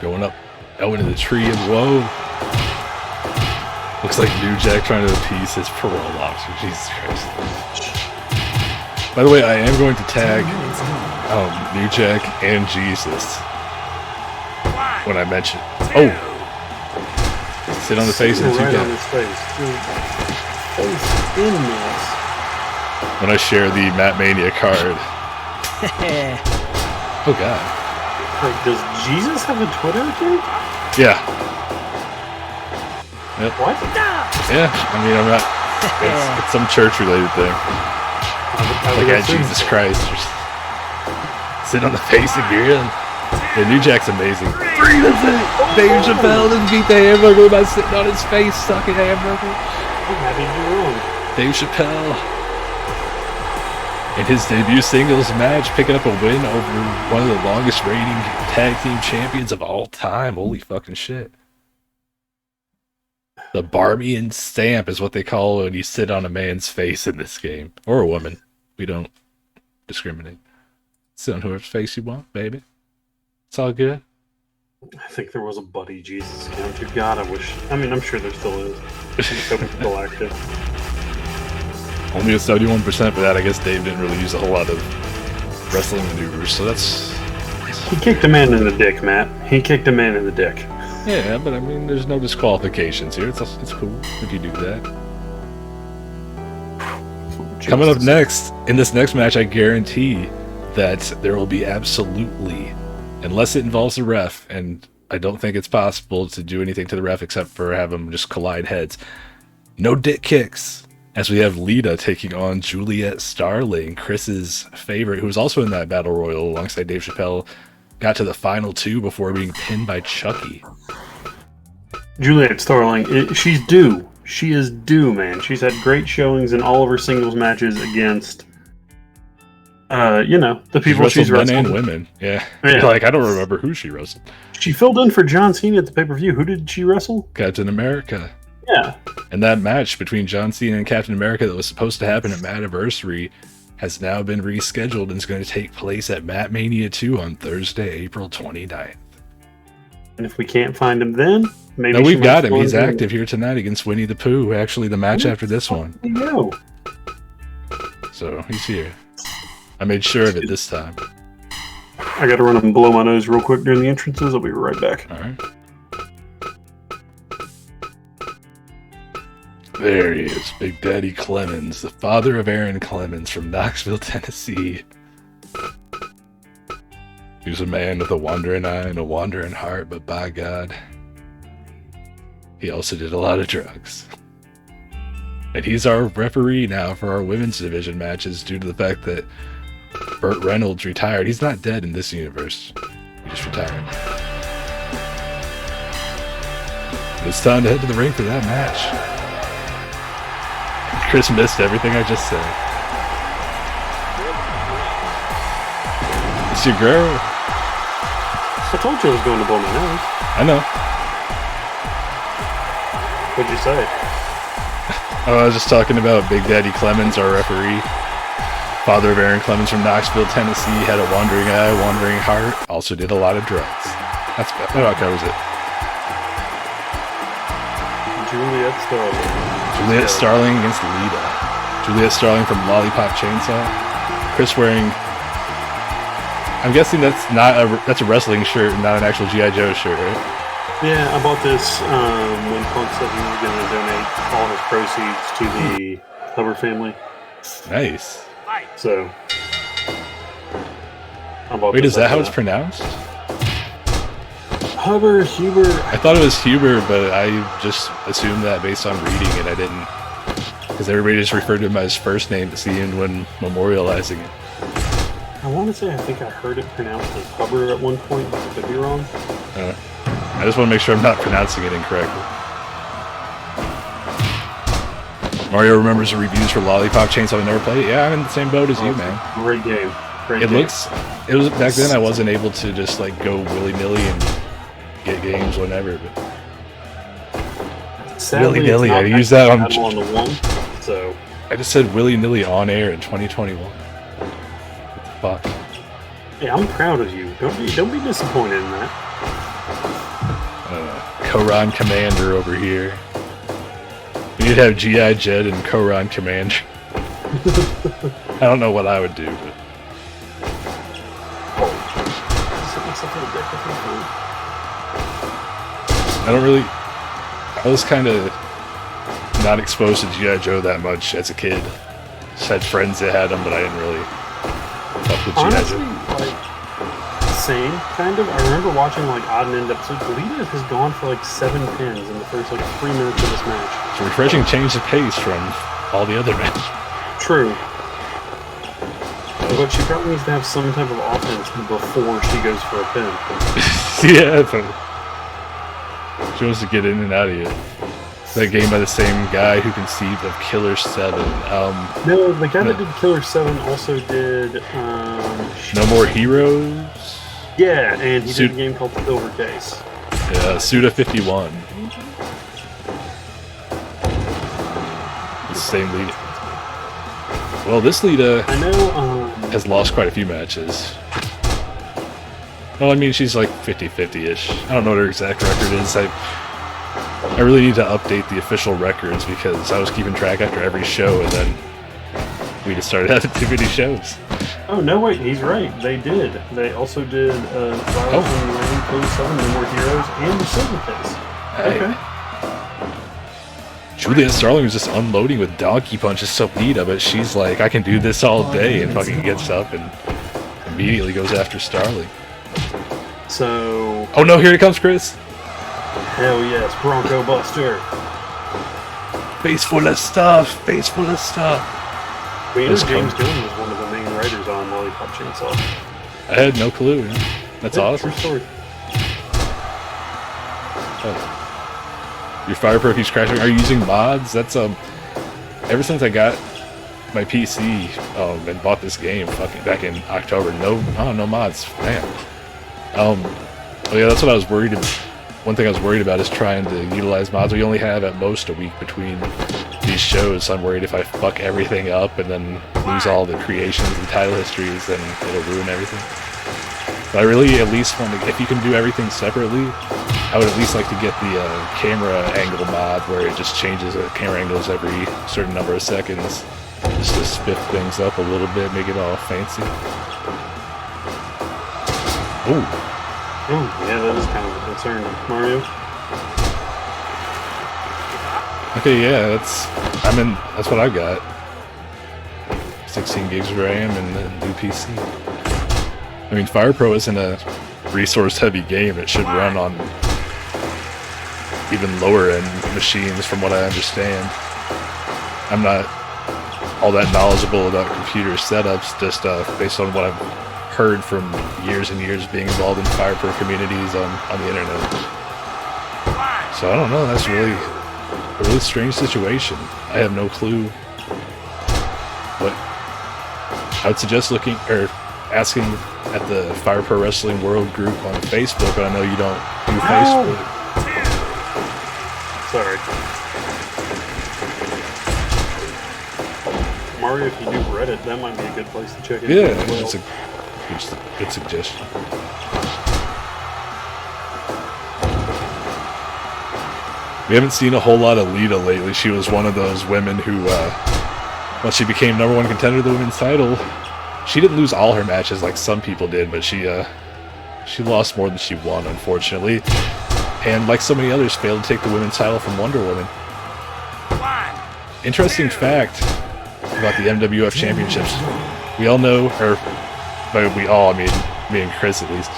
Going up. Oh, into the tree of woe. Looks like New Jack trying to appease his parole officer. Jesus Christ. By the way, I am going to tag New Jack and Jesus when I mention. Oh! Sit on the face and right on his face. Face in this. When I share the Matt Mania card. Oh god. Like, does Jesus have a Twitter account? Yeah. Yep. What? Yeah, I mean, I'm not. It's some church-related thing. Like at Jesus Christ. Sit on the face and grin. Yeah, New Jack's amazing. Dave Chappelle didn't beat the hamburger by sitting on his face, sucking hamburger. How did you do wrong? Dave Chappelle. In his debut singles match, picking up a win over one of the longest reigning tag team champions of all time. Holy fucking shit. The Barbian stamp is what they call when you sit on a man's face in this game. Or a woman. We don't discriminate. Sit on whoever's face you want, baby. It's all good. I think there was a Buddy Jesus account too. God, I wish. I mean, I'm sure there still is. I'm still active. Only a 71% for that. I guess Dave didn't really use a whole lot of wrestling maneuvers, so that's... He kicked a man in the dick, Matt. He kicked a man in the dick. Yeah, but I mean, there's no disqualifications here. It's cool if you do that. Coming up next, in this next match, I guarantee that there will be absolutely, unless it involves the ref, and I don't think it's possible to do anything to the ref except for have them just collide heads, no dick kicks, as we have Lita taking on Juliet Starling, Chris's favorite, who was also in that battle royal alongside Dave Chappelle, got to the final two before being pinned by Chucky. Juliet Starling, she's due. She is due, man. She's had great showings in all of her singles matches against, the people she's wrestled. Men and women, yeah. Like, I don't remember who she wrestled. She filled in for John Cena at the pay-per-view. Who did she wrestle? Captain America. Yeah. And that match between John Cena and Captain America that was supposed to happen at Mattitude has now been rescheduled and is going to take place at Matt Mania 2 on Thursday, April 29th. And if we can't find him then, maybe... No, we've got him. He's active here tonight against Winnie the Pooh. Actually, the match after this one. No. So, he's here. I made sure of it this time. I gotta run up and blow my nose real quick during the entrances. I'll be right back. Alright. There he is, Big Daddy Clemens, the father of Aaron Clemens from Knoxville, Tennessee. He was a man with a wandering eye and a wandering heart, but by God, he also did a lot of drugs. And he's our referee now for our women's division matches due to the fact that Burt Reynolds retired. He's not dead in this universe. He just retired. It's time to head to the ring for that match. Chris missed everything I just said. It's your girl. I told you I was going to blow my nose. I know. What'd you say? Oh, I was just talking about Big Daddy Clemens, our referee. Father of Aaron Clemens from Knoxville, Tennessee. Had a wandering eye, wandering heart. Also did a lot of drugs. That covers it. Juliet Starling. Juliet Starling against Lita. Juliet Starling from Lollipop Chainsaw. Chris wearing... I'm guessing that's a wrestling shirt and not an actual G.I. Joe shirt, right? Yeah, I bought this when Punk said he was going to donate all his proceeds to the Huber family. Nice. So, I bought Wait, is that how it's pronounced? Huber. I thought it was Huber, but I just assumed that based on reading it. I didn't, because everybody just referred to him as his first name at the end when memorializing it. I want to say I think I heard it pronounced as Huber at one point, but I could be wrong. I just want to make sure I'm not pronouncing it incorrectly. Mario remembers the reviews for Lollipop Chainsaw. I never played it. Yeah, I'm in the same boat as you, man. Great game. It was back then. I wasn't able to just like go willy-nilly and get games whenever. But willy-nilly, I use that on the one. So I just said willy-nilly on air in 2021. What the fuck? Yeah, I'm proud of you. Don't be disappointed in that. Koran Commander over here. you'd have G.I. Jed and Koran Commander. I don't know what I would do, but... I don't really... I was kind of not exposed to G.I. Joe that much as a kid. Just had friends that had them, but I didn't really fuck with G.I. Joe. Like, same, kind of. I remember watching, like, odd and end episodes. Lita has gone for, like, 7 pins in the first, like, 3 minutes of this match. It's a refreshing change of pace from all the other matches. True. But she probably needs to have some type of offense before she goes for a pin. Yeah, but she wants to get in and out of it. That game by the same guy who conceived of Killer 7. No, the guy that did Killer 7 also did... No More Heroes? Yeah, and he did a game called Silver Case. Yeah, Suda 51. The same Lita. Well, this Lita I know, has lost quite a few matches. Well, I mean, she's like 50-50-ish. I don't know what her exact record is. I really need to update the official records because I was keeping track after every show, and then we just started having too many shows. Oh, no, wait, he's right. They did. They also did Violence on the Lane, Code 7, No More Heroes, and the Silver Case. Okay. Juliet Starling was just unloading with donkey punches to Lita, but she's like, I can do this all day, and fucking gets up and immediately goes after Starling. So... Oh no, here it comes, Chris! Hell yes, Bronco Buster. Face full of stuff, face full of stuff. We know James Gunn was one of the main writers on Lollipop Chainsaw. I had no clue. That's awesome. True story. Oh. Your Fire Pro keeps crashing. Are you using mods? That's ever since I got my PC and bought this game fucking back in October, no mods. Man. Oh yeah, that's what I was worried about. One thing I was worried about is trying to utilize mods. We only have at most a week between these shows, so I'm worried if I fuck everything up and then lose all the creations and title histories, then it'll ruin everything. But I really at least want to, if you can do everything separately, I would at least like to get the camera angle mod where it just changes the camera angles every certain number of seconds, just to spiff things up a little bit, make it all fancy. Ooh. Oh, yeah, that is kind of a concern, Mario. Okay, yeah, that's what I've got. 16 gigs where I am and the new PC. I mean, Fire Pro isn't a resource-heavy game. It should run on even lower-end machines, from what I understand. I'm not all that knowledgeable about computer setups, just based on what I've heard from years and years being involved in Fire Pro communities on the internet. So I don't know. That's really a really strange situation. I have no clue. But I would suggest asking at the Fire Pro Wrestling World group on Facebook, but I know you don't do Facebook. Sorry. Mario, if you do Reddit, that might be a good place to check it out. Yeah, that's a good suggestion. We haven't seen a whole lot of Lita lately. She was one of those women who, once she became #1 contender to the women's title, she didn't lose all her matches like some people did, but she lost more than she won, unfortunately. And like so many others, failed to take the women's title from Wonder Woman. Interesting fact about the MWF championships. We all know, or by we all, I mean me and Chris at least,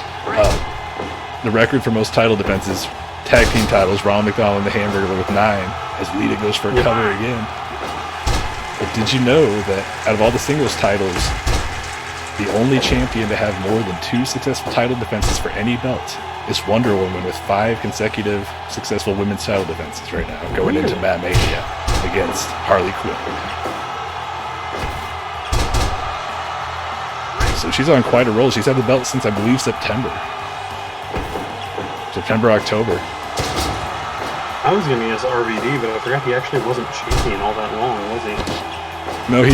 the record for most title defenses, tag team titles, Ronald McDonald and the Hamburglar with 9, as Lita goes for a cover again. But did you know that out of all the singles titles, the only champion to have more than 2 successful title defenses for any belt is Wonder Woman, with 5 consecutive successful women's title defenses right now, going into Mania against Harley Quinn. So she's on quite a roll. She's had the belt since, I believe, September, October. I was going to guess RVD, but I forgot he actually wasn't champion all that long, was he? No,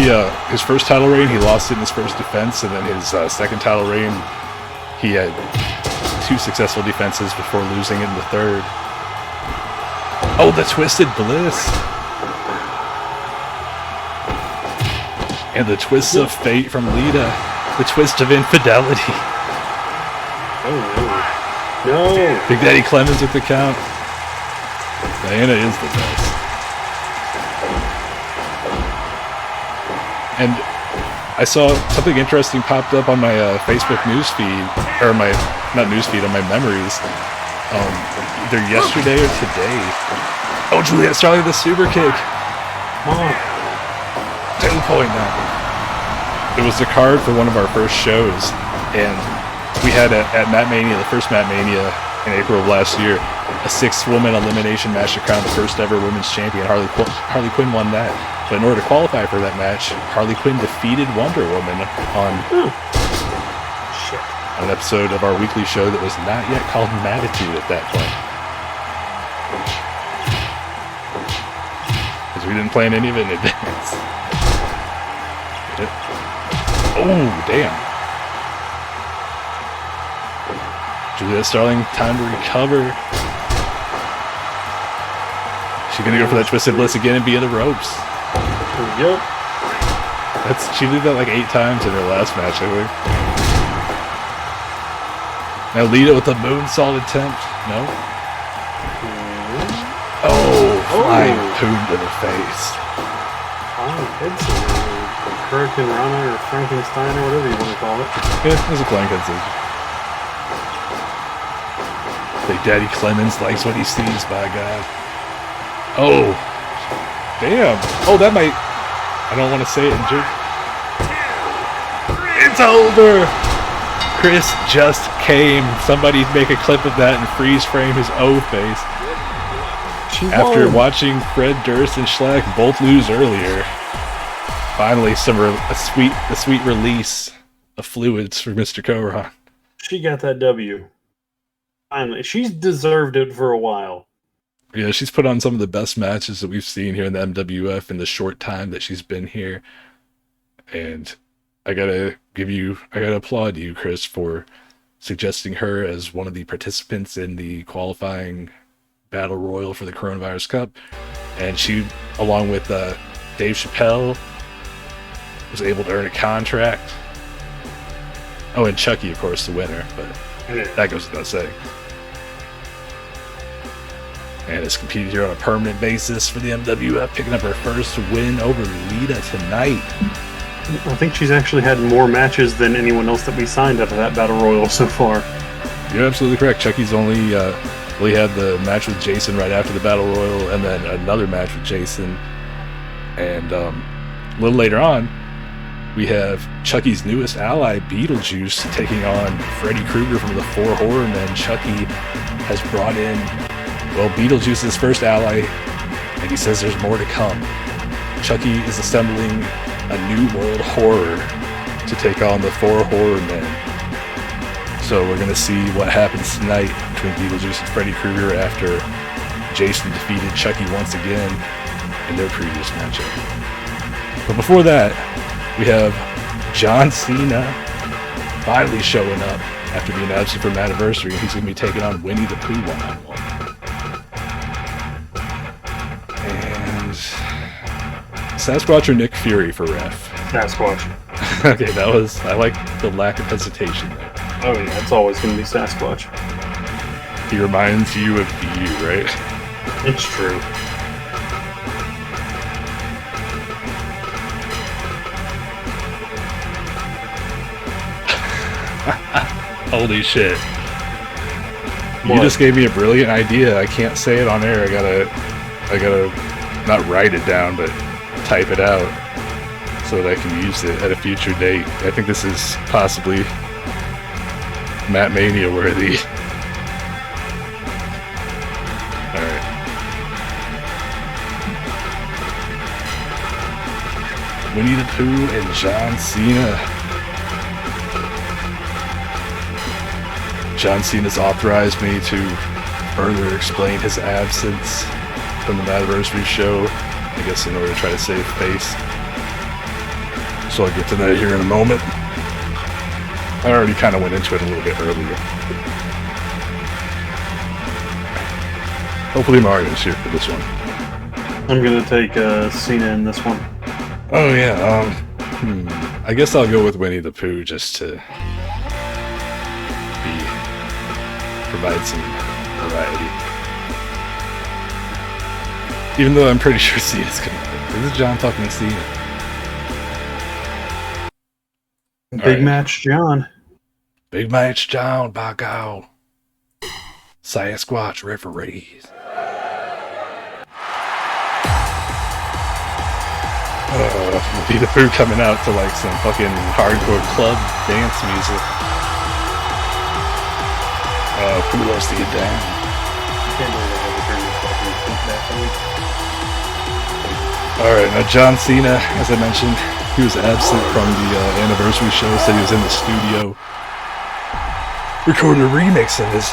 his first title reign, he lost it in his first defense, and then his second title reign, he had 2 successful defenses before losing it in the third. Oh, the Twisted Bliss! And the twist of fate from Lita. The twist of infidelity. Oh, no. No! Big Daddy Clemens with the count. Diana is the best. And I saw something interesting popped up on my Facebook newsfeed, or my, not newsfeed, on my memories, either yesterday or today. Oh, Juliet Starling the super kick. 2-point now. It was the card for one of our first shows, and we had at Matt Mania, the first Matt Mania in April of last year, a 6-woman elimination match to crown the first ever women's champion. Harley Quinn won that. But in order to qualify for that match, Harley Quinn defeated Wonder Woman on an episode of our weekly show that was not yet called Mattitude at that point. Because we didn't plan any of it in advance. Oh, damn. Juliet Starling, time to recover. She's gonna go for that Twisted Bliss again and be in the ropes. Yep. She did that like 8 times in her last match, I think. Now Lita with the moonsault attempt. No? Oh, flying Pooh to the face. Hurricane Rana or Frankenstein or whatever you want to call it. Yeah, it was a flying head scissors. Big Daddy Clemens likes what he sees, by God. Oh. Damn. Oh, that might... I don't want to say it in joke. It's over! Chris just came. Somebody make a clip of that and freeze frame his O face. After watching Fred Durst and SHLAK both lose earlier, finally a sweet release of fluids for Mr. Koran. She got that W. Finally. She's deserved it for a while. Yeah, she's put on some of the best matches that we've seen here in the MWF in the short time that she's been here. And I gotta applaud you, Chris, for suggesting her as one of the participants in the qualifying Battle Royal for the Coronavirus Cup. And she, along with Dave Chappelle, was able to earn a contract. Oh, and Chucky, of course, the winner, but that goes without saying. And is competing here on a permanent basis for the MWF, picking up her first win over Lita tonight. I think she's actually had more matches than anyone else that we signed up for that Battle Royal so far. You're absolutely correct. Chucky's only had the match with Jason right after the Battle Royal, and then another match with Jason. And a little later on, we have Chucky's newest ally, Beetlejuice, taking on Freddy Krueger from the Four Horrormen. Chucky has brought in, well, Beetlejuice's first ally, and he says there's more to come. Chucky is assembling a new world horror to take on the Four Horrormen. So we're going to see what happens tonight between Beetlejuice and Freddy Krueger after Jason defeated Chucky once again in their previous matchup. But before that, we have John Cena finally showing up after being absent from Anniversary, and he's going to be taking on Winnie the Pooh one-on-one. And Sasquatch or Nick Fury for ref? Sasquatch. Okay, I like the lack of hesitation there. Oh yeah, it's always going to be Sasquatch. He reminds you of you, right? It's true. Holy shit. What? You just gave me a brilliant idea. I can't say it on air. I gotta not write it down, but type it out so that I can use it at a future date. I think this is possibly Matt Mania worthy. Alright. Winnie the Pooh and John Cena. John Cena's authorized me to further explain his absence from the Anniversary show, I guess in order to try to save face. So I'll get to that here in a moment. I already kind of went into it a little bit earlier. Hopefully Mario's here for this one. I'm going to take Cena in this one. Oh yeah, I guess I'll go with Winnie the Pooh just to provide some variety. Even though I'm pretty sure Cena's gonna win. This is John fucking Cena. Big match, John. Big match, John, by God. Sasquatch referees. Lita Pooh coming out to like some fucking hardcore club dance music. Pooh loves to get down. Alright, now John Cena, as I mentioned, he was absent from the anniversary show, said he was in the studio recording a remix of his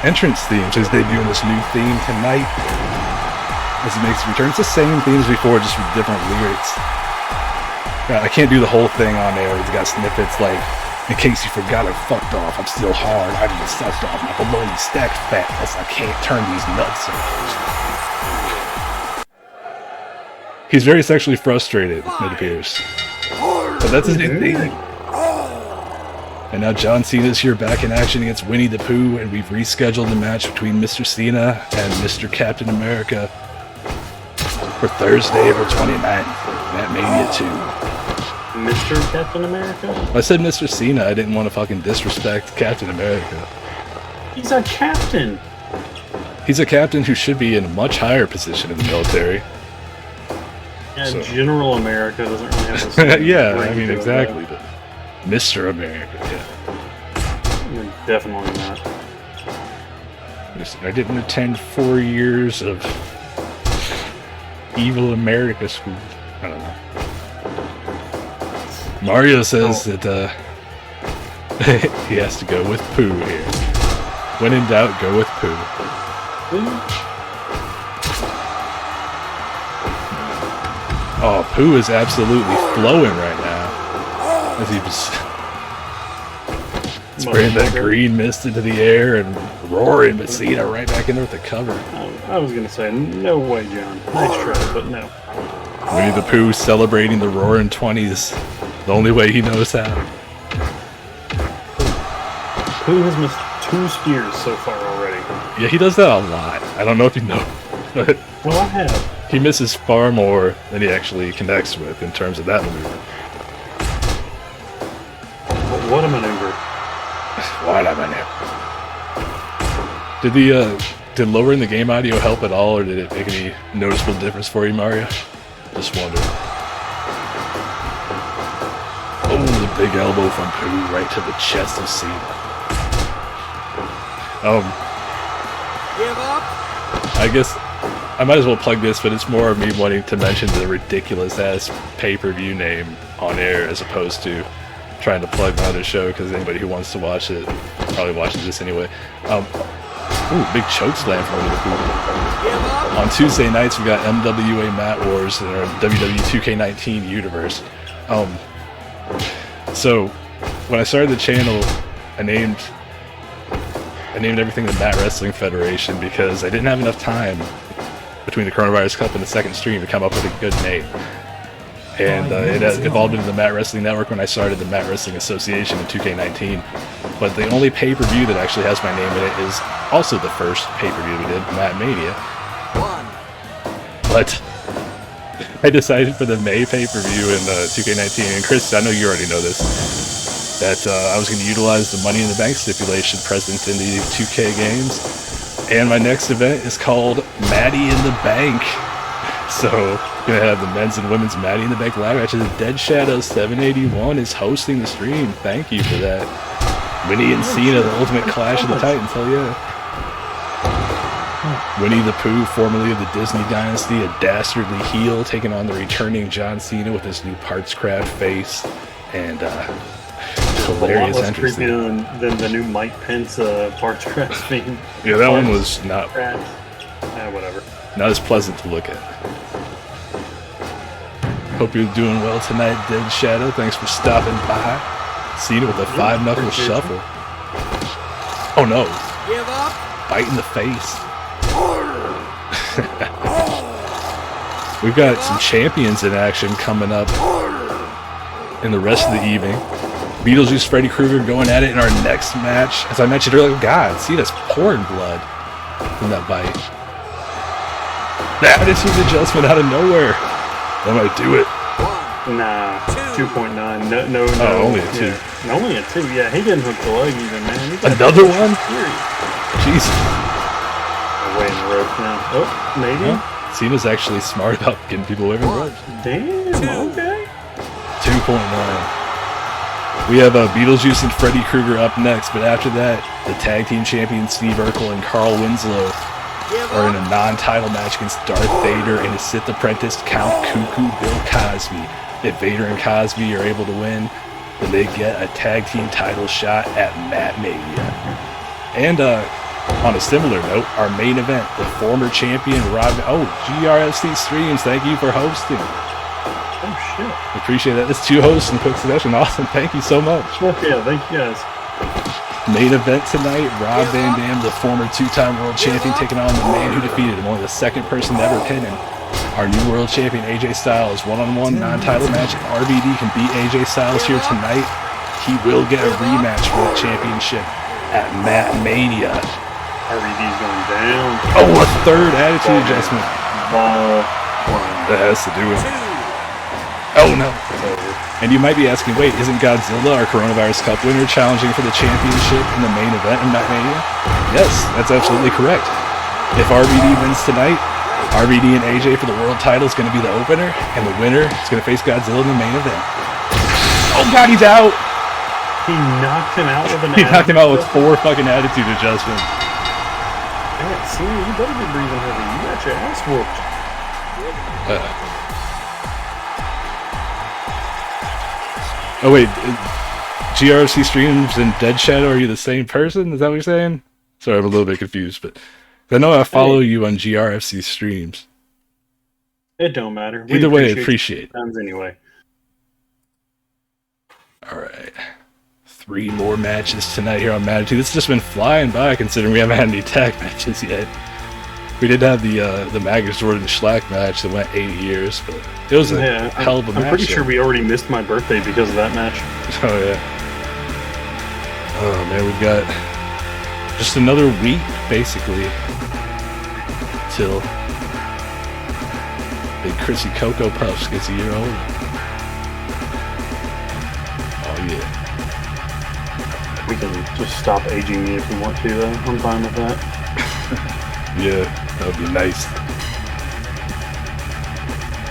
entrance theme, so he's debuting this new theme tonight. As he makes a return, it's the same themes before, just with different lyrics. I can't do the whole thing on there. He's got snippets like, in case you forgot I fucked off, I'm still hard, I didn't suck off, my baloney stacked fat, plus I can't turn these nuts off. He's very sexually frustrated, it appears. But that's his new theme. And now John Cena's here back in action against Winnie the Pooh, and we've rescheduled the match between Mr. Cena and Mr. Captain America for Thursday, April 29th, at Mania 2. Mr. Captain America? I said Mr. Cena, I didn't want to fucking disrespect Captain America. He's a captain! He's a captain who should be in a much higher position in the military. Yeah, so. General America doesn't really have the same yeah, I mean, exactly. But Mr. America, yeah. Definitely not. I didn't attend 4 years of evil America school. I don't know. Mario says that he has to go with Pooh here. When in doubt, go with Pooh. Oh, Pooh is absolutely flowing right now. As he was spraying that green mist into the air and roaring, but Cena right back in there with the cover. I was going to say, no way, John. Nice try, but no. Winnie the Pooh celebrating the roaring 20s the only way he knows how. Pooh has missed 2 spears so far already. Yeah, he does that a lot. I don't know if you know, but well, I have. He misses far more than he actually connects with in terms of that maneuver. What a maneuver. What a maneuver. Did lowering the game audio help at all, or did it make any noticeable difference for you, Mario? Just wondering. Oh, the big elbow from Pooh right to the chest of Cena. Give up? I guess I might as well plug this, but it's more of me wanting to mention the ridiculous-ass pay-per-view name on air as opposed to trying to plug my other show, because anybody who wants to watch it probably watches this anyway. Ooh, big choke slam from Winnie the Pooh. On Tuesday nights, we got MWA Mat Wars in our WWE 2K19 universe. So when I started the channel, I named everything the Mat Wrestling Federation because I didn't have enough time between the Coronavirus Cup and the second stream to come up with a good name. And it evolved into the Mat Wrestling Network when I started the Mat Wrestling Association in 2K19. But the only pay-per-view that actually has my name in it is also the first pay-per-view we did, Mat Mania. But I decided for the May pay-per-view in 2K19, and Chris, I know you already know this, that I was going to utilize the Money in the Bank stipulation present in the 2K games. And my next event is called Matty in the Bank. So, going to have the men's and women's Matty in the Bank ladder matches. Dead Shadow 781 is hosting the stream. Thank you for that. Winnie and Cena, the ultimate clash of the Titans. Hell yeah. Winnie the Pooh, formerly of the Disney Dynasty, a dastardly heel, taking on the returning John Cena with his new parts craft face and hilarious entrance. A lot less creepy than the new Mike Pence parts craft theme. Yeah, that one was not. Whatever. Not as pleasant to look at. Hope you're doing well tonight, Dead Shadow. Thanks for stopping by. Cena with a 5-knuckle shuffle. Oh no. Give up? Bite in the face. We've got some champions in action coming up in the rest of the evening. Beetlejuice, Freddy Krueger going at it in our next match. As I mentioned earlier, God, see, that's pouring blood from that bite. The attitude adjustment out of nowhere. That might do it. Nah, 2.9. No. Oh, only a 2. Yeah. Only a 2, yeah. He didn't hook the leg either, man. Another one? Jesus. Away in the ropes now. Oh, maybe? Huh? Cena's actually smart about getting people away from the ropes. Damn, okay. 2.9. We have Beetlejuice and Freddy Krueger up next, but after that, the tag team champions Steve Urkel and Carl Winslow are in a non-title match against Darth Vader and his Sith apprentice Count Cuckoo Bill Cosby. If Vader and Cosby are able to win, then they get a tag team title shot at Mania. And on a similar note, our main event, the former champion Rob. Oh, GRFC Streams, thank you for hosting. Oh shit! Appreciate that. It's 2 hosts in quick succession. Awesome. Thank you so much. Yeah, thank you guys. Main event tonight, Rob Van Dam, the former 2-time world champion, taking on the man who defeated him, only the second person to ever pin him. Our new world champion, AJ Styles, one-on-one non-title match. If RVD can beat AJ Styles here tonight, he will get a rematch for the championship at Mania. RVD's going down. Oh, a third attitude adjustment. That has to do with it. Oh no. And you might be asking, wait, isn't Godzilla, our Coronavirus Cup winner, challenging for the championship in the main event in Mania? Yes, that's absolutely correct. If RVD wins tonight, RVD and AJ for the world title is going to be the opener, and the winner is going to face Godzilla in the main event. Oh god, he's out! He knocked him out with an He knocked him out with 4 fucking attitude adjustments. Man, Cena, you better be breathing heavy. You got your ass whooped. Oh wait, GRFC Streams and Dead Shadow, are you the same person? Is that what you're saying? Sorry, I'm a little bit confused, but I know I follow you on GRFC Streams. It don't matter. Either way, appreciate it. Anyway. Alright. 3 more matches tonight here on Mattitude. It's just been flying by considering we haven't had any tag matches yet. We did have the MAGAzord and SHLAK match that went 8 years, but it was a hell of a match. I'm pretty sure we already missed my birthday because of that match. Oh yeah. Oh man, we've got just another week basically till Big Chrissy Cocoa Puffs gets a year older. Oh yeah. We can just stop aging me if we want to though. I'm fine with that. Yeah, that would be nice.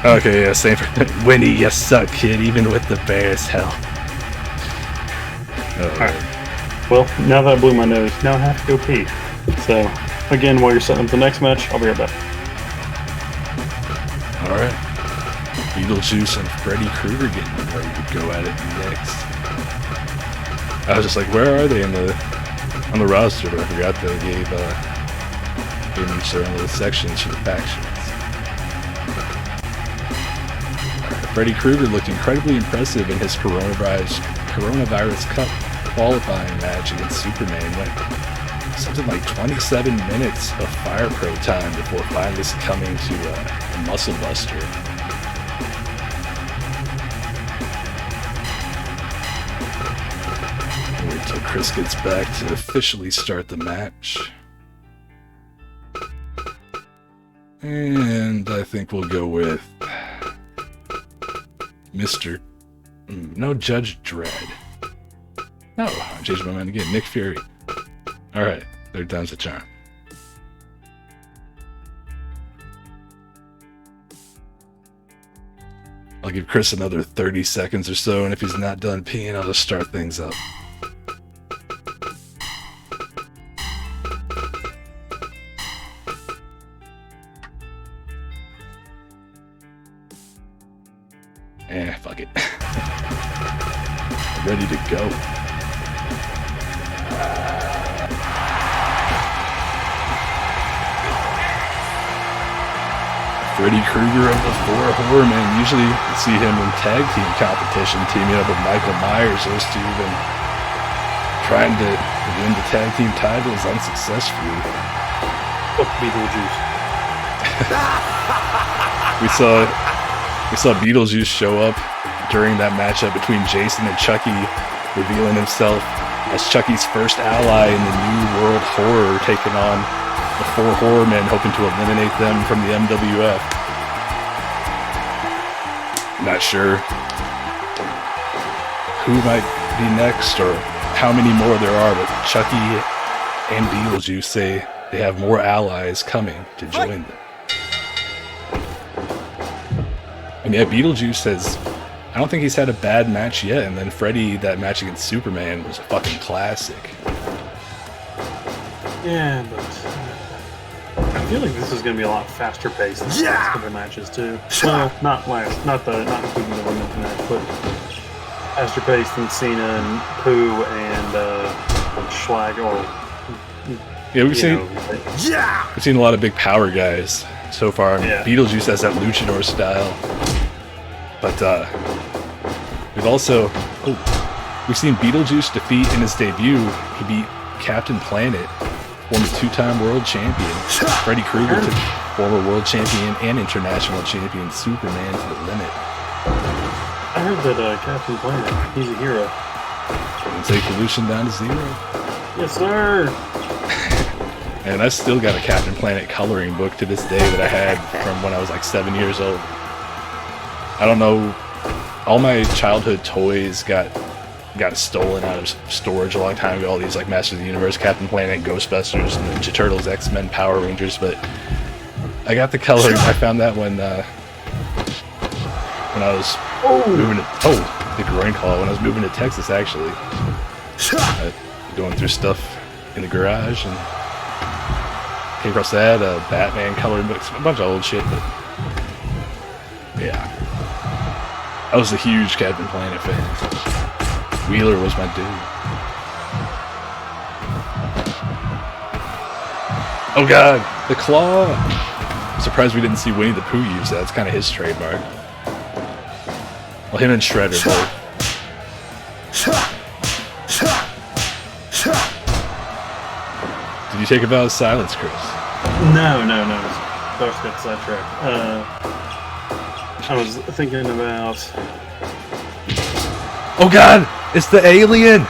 Okay, yeah, same for Winnie, you suck, kid, even with the bears, hell. Alright. Well, now that I blew my nose, now I have to go pee. So, again, while you're setting up the next match, I'll be right back. Alright. Beetlejuice and Freddy Krueger getting ready to go at it next. I was just like, where are they on the roster? But I forgot they gave each their own little sections for the factions. Freddy Krueger looked incredibly impressive in his Coronavirus Cup qualifying match against Superman. Went something like 27 minutes of Fire Pro time before finally succumbing to a Muscle Buster. Wait till Chris gets back to officially start the match. And I think we'll go with no, Judge Dredd. No, I changed my mind again. Nick Fury. Alright, 3rd time's the charm. I'll give Chris another 30 seconds or so, and if he's not done peeing, I'll just start things up. Fuck it. Ready to go. Freddy Krueger of the 4 Horrormen. Usually you see him in tag team competition, teaming up with Michael Myers. Those two have been trying to win the tag team titles unsuccessfully. Fuck Beetlejuice. We saw Beetlejuice show up, during that matchup between Jason and Chucky, revealing himself as Chucky's first ally in the New World Horror, taking on the 4 horror men, hoping to eliminate them from the MWF. Not sure who might be next or how many more there are, but Chucky and Beetlejuice say they have more allies coming to join them. And yeah, Beetlejuice says, I don't think he's had a bad match yet, and then Freddy, that match against Superman, was a fucking classic. Yeah, but I feel like this is going to be a lot faster paced than the last couple matches too. Well, not including the women's match, but faster paced than Cena and Pooh and SHLAK. Yeah, we've seen a lot of big power guys so far. I mean, Beetlejuice has that luchador style, but we've seen Beetlejuice defeat in his debut. He beat Captain Planet, former 2-time world champion. Freddy Krueger took former world champion and international champion Superman to the limit. I heard that Captain Planet, he's a hero. And take pollution down to 0. Yes, sir. And I still got a Captain Planet coloring book to this day that I had from when I was like 7 years old. I don't know, all my childhood toys got stolen out of storage a long time ago. All these like Masters of the Universe, Captain Planet, Ghostbusters, Ninja Turtles, X-Men, Power Rangers, but I got the coloring. I found that when I was moving to the groin call when I was moving to Texas, actually. Going through stuff in the garage and came across that, Batman coloring books, a bunch of old shit, but yeah. I was a huge Captain Planet fan. Wheeler was my dude. Oh god, the claw! I'm surprised we didn't see Winnie the Pooh use that. It's kind of his trademark. Well, him and Shredder both. Did you take a vow of silence, Chris? No. Darth got sidetracked. I was thinking about... Oh god! It's the alien!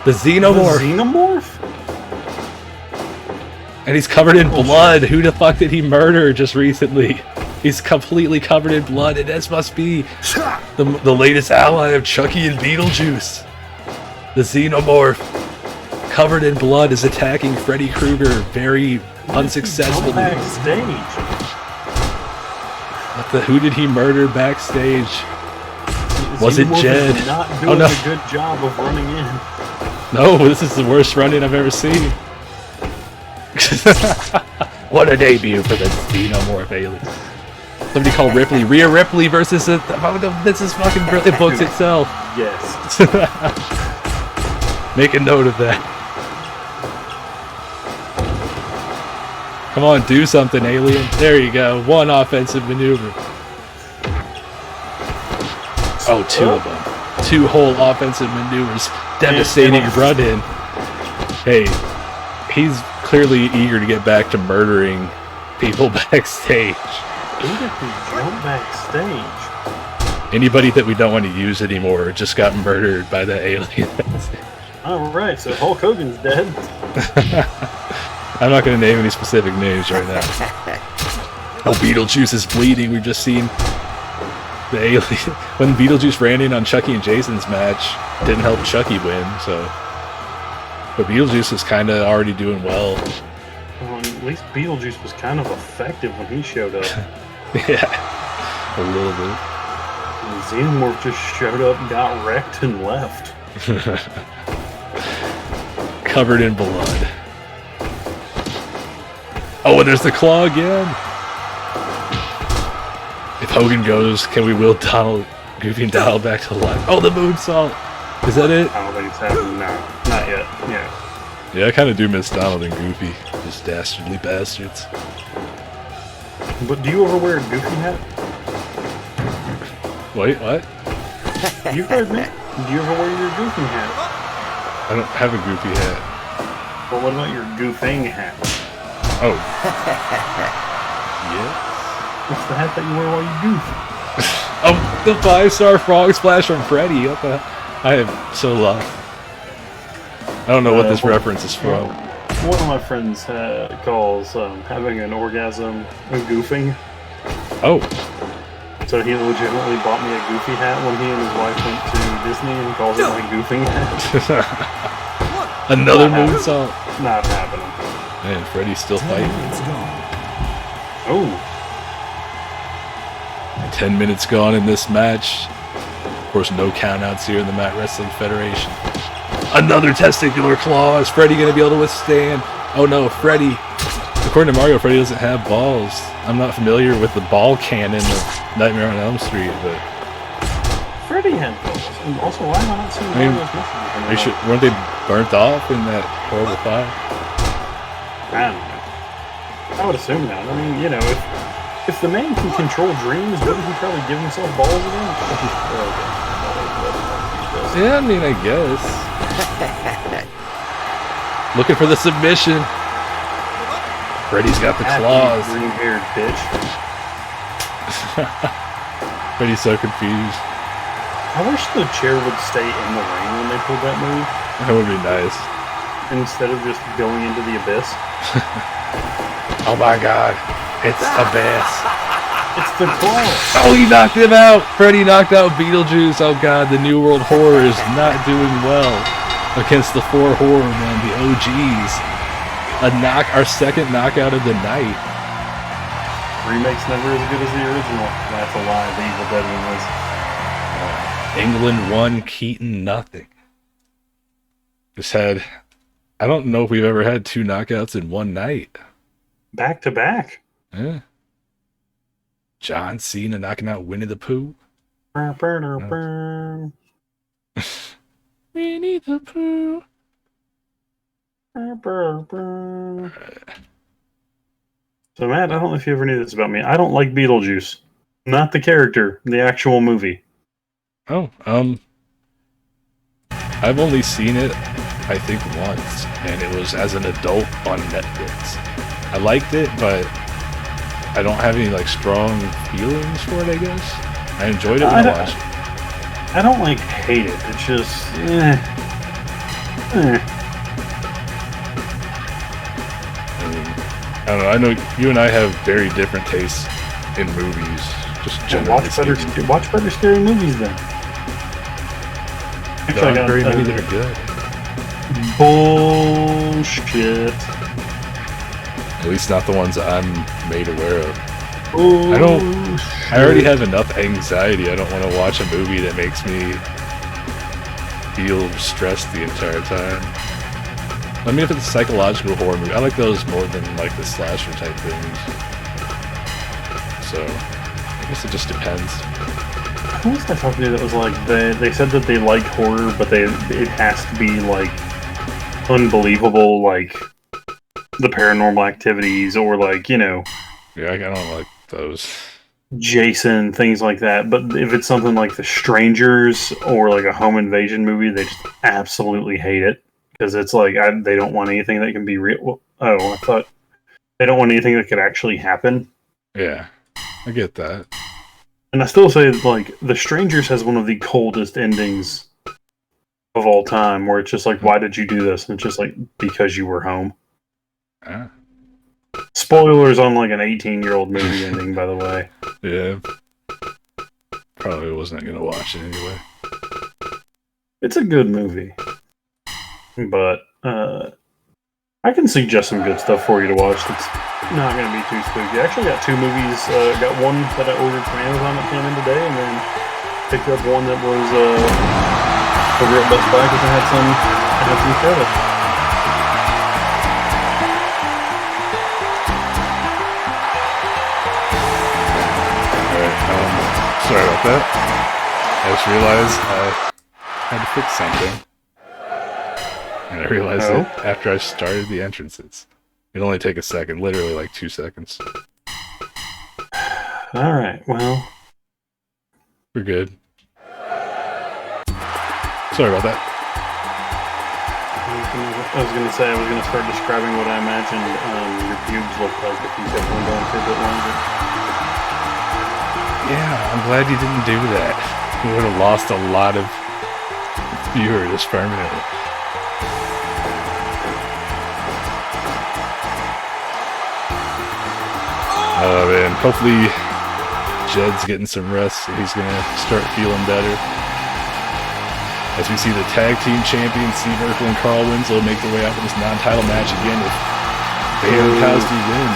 The Xenomorph! The Xenomorph? And he's covered in blood. Who the fuck did he murder just recently? He's completely covered in blood, and this must be the latest ally of Chucky and Beetlejuice. The Xenomorph, covered in blood, is attacking Freddy Krueger very unsuccessfully. Backstage. Who did he murder backstage? Was it Jed? Not doing a good job of running in. No, this is the worst run-in I've ever seen. What a debut for the Xenomorph alien. Somebody call Ripley. Rhea Ripley versus this is fucking brilliant. It books itself. Yes. Make a note of that. Come on, do something, alien. There you go. One offensive maneuver. Oh, 2 of them. 2 whole offensive maneuvers. Devastating run-in. Hey, he's clearly eager to get back to murdering people backstage. Eager to jump backstage? Anybody that we don't want to use anymore just got murdered by the alien. Alright, so Hulk Hogan's dead. I'm not going to name any specific names right now. Oh, Beetlejuice is bleeding. We've just seen the alien. When Beetlejuice ran in on Chucky and Jason's match, didn't help Chucky win, so. But Beetlejuice is kind of already doing well. Well, at least Beetlejuice was kind of effective when he showed up. Yeah, a little bit. And Xenomorph just showed up, got wrecked, and left. Covered in blood. Oh, and there's the claw again. If Hogan goes, can we will Donald, Goofy and Donald back to life? Oh, the moonsault. Is that it? I don't think it's happening now. Not yet. Yeah. Yeah, I kind of do miss Donald and Goofy. Those dastardly bastards. But do you ever wear a Goofy hat? Wait, what? You heard me. Do you ever wear your Goofy hat? I don't have a Goofy hat. Well, what about your Goofing hat? Oh. Yeah? It's the hat that you wear while you goof. Oh. The 5-star frog splash from Freddy. What the hell? I am so lost. I don't know what this reference is from. One of my friends calls having an orgasm goofing. Oh. So he legitimately bought me a Goofy hat when he and his wife went to Disney, and he calls it my goofing hat. Another moonsault. Not happening. Man, Freddy's still fighting. Oh. 10 minutes gone in this match. Of course, no countouts here in the Mat Wrestling Federation. Another testicular claw. Is Freddy going to be able to withstand? Oh no, Freddy. According to Mario, Freddy doesn't have balls. I'm not familiar with the ball cannon of Nightmare on Elm Street, but... Freddy had balls. And also, why am I not seeing Mario's messages? Weren't they burnt off in that horrible fire? I don't know. I would assume not. I mean, you know, if the man can control dreams, wouldn't he probably give himself balls again? Yeah, I mean, I guess. Looking for the submission. Freddy's got the claws. Green-haired bitch. Freddy's so confused. I wish the chair would stay in the ring when they pulled that move. That would be nice. Instead of just going into the abyss. Oh my god. It's Abyss. It's the claw. Oh, he knocked him out. Freddy knocked out Beetlejuice. Oh god, the New World Horror is not doing well against the 4 Horror Men, the OGs. Our second knockout of the night. Remake's never as good as the original. That's a lie. The Evil Dead one was. England 1, Keaton nothing. Just had... I don't know if we've ever had 2 knockouts in one night. Back to back. Yeah. John Cena knocking out Winnie the Pooh. Winnie the Pooh. So Matt, I don't know if you ever knew this about me. I don't like Beetlejuice. Not the character, the actual movie. Oh, I've only seen it, I think, once, and it was as an adult on Netflix. I liked it, but I don't have any like strong feelings for it, I guess. I enjoyed it when I watched it. I don't like hate it. It's just I don't know. I know you and I have very different tastes in movies. Just generally. Watch better scary movies then. There aren't very many that are good. Bullshit. At least not the ones that I'm made aware of. Bullshit. I already have enough anxiety. I don't want to watch a movie that makes me feel stressed the entire time. I mean, if it's a psychological horror movie, I like those more than like the slasher type things. So, I guess it just depends. Who was I talking to that was like, they said that they like horror, but it has to be like unbelievable, like the Paranormal Activities or like, you know. Yeah, I don't like those. Jason, things like that. But if it's something like The Strangers or like a home invasion movie, they just absolutely hate it. Because it's like, they don't want anything that can be real. Oh, I thought they don't want anything that could actually happen. Yeah, I get that. And I still say, like, The Strangers has one of the coldest endings of all time, where it's just like, why did you do this? And it's just like, because you were home. Ah. Spoilers on like an 18-year-old movie ending, by the way. Yeah. Probably wasn't going to watch it anyway. It's a good movie. But I can suggest some good stuff for you to watch that's not going to be too spooky. I actually got 2 movies. Got one that I ordered from Amazon that came in today, and then picked up one that was over at Best Buy because I had some credit. Alright, sorry about that. I just realized I had to fix something. And I realized it after I started the entrances. It'd only take a second, literally like 2 seconds. Alright, well. We're good. Sorry about that. I was going to say, I was going to start describing what I imagined your pubes looked like if you kept on going for a bit longer. Yeah, I'm glad you didn't do that. You would have lost a lot of viewers permanently. Oh man, hopefully Jed's getting some rest and he's gonna start feeling better. As we see the tag team champions Steve Urkel and Carl Winslow make their way out for this non-title match again. If Vader and Cosby win,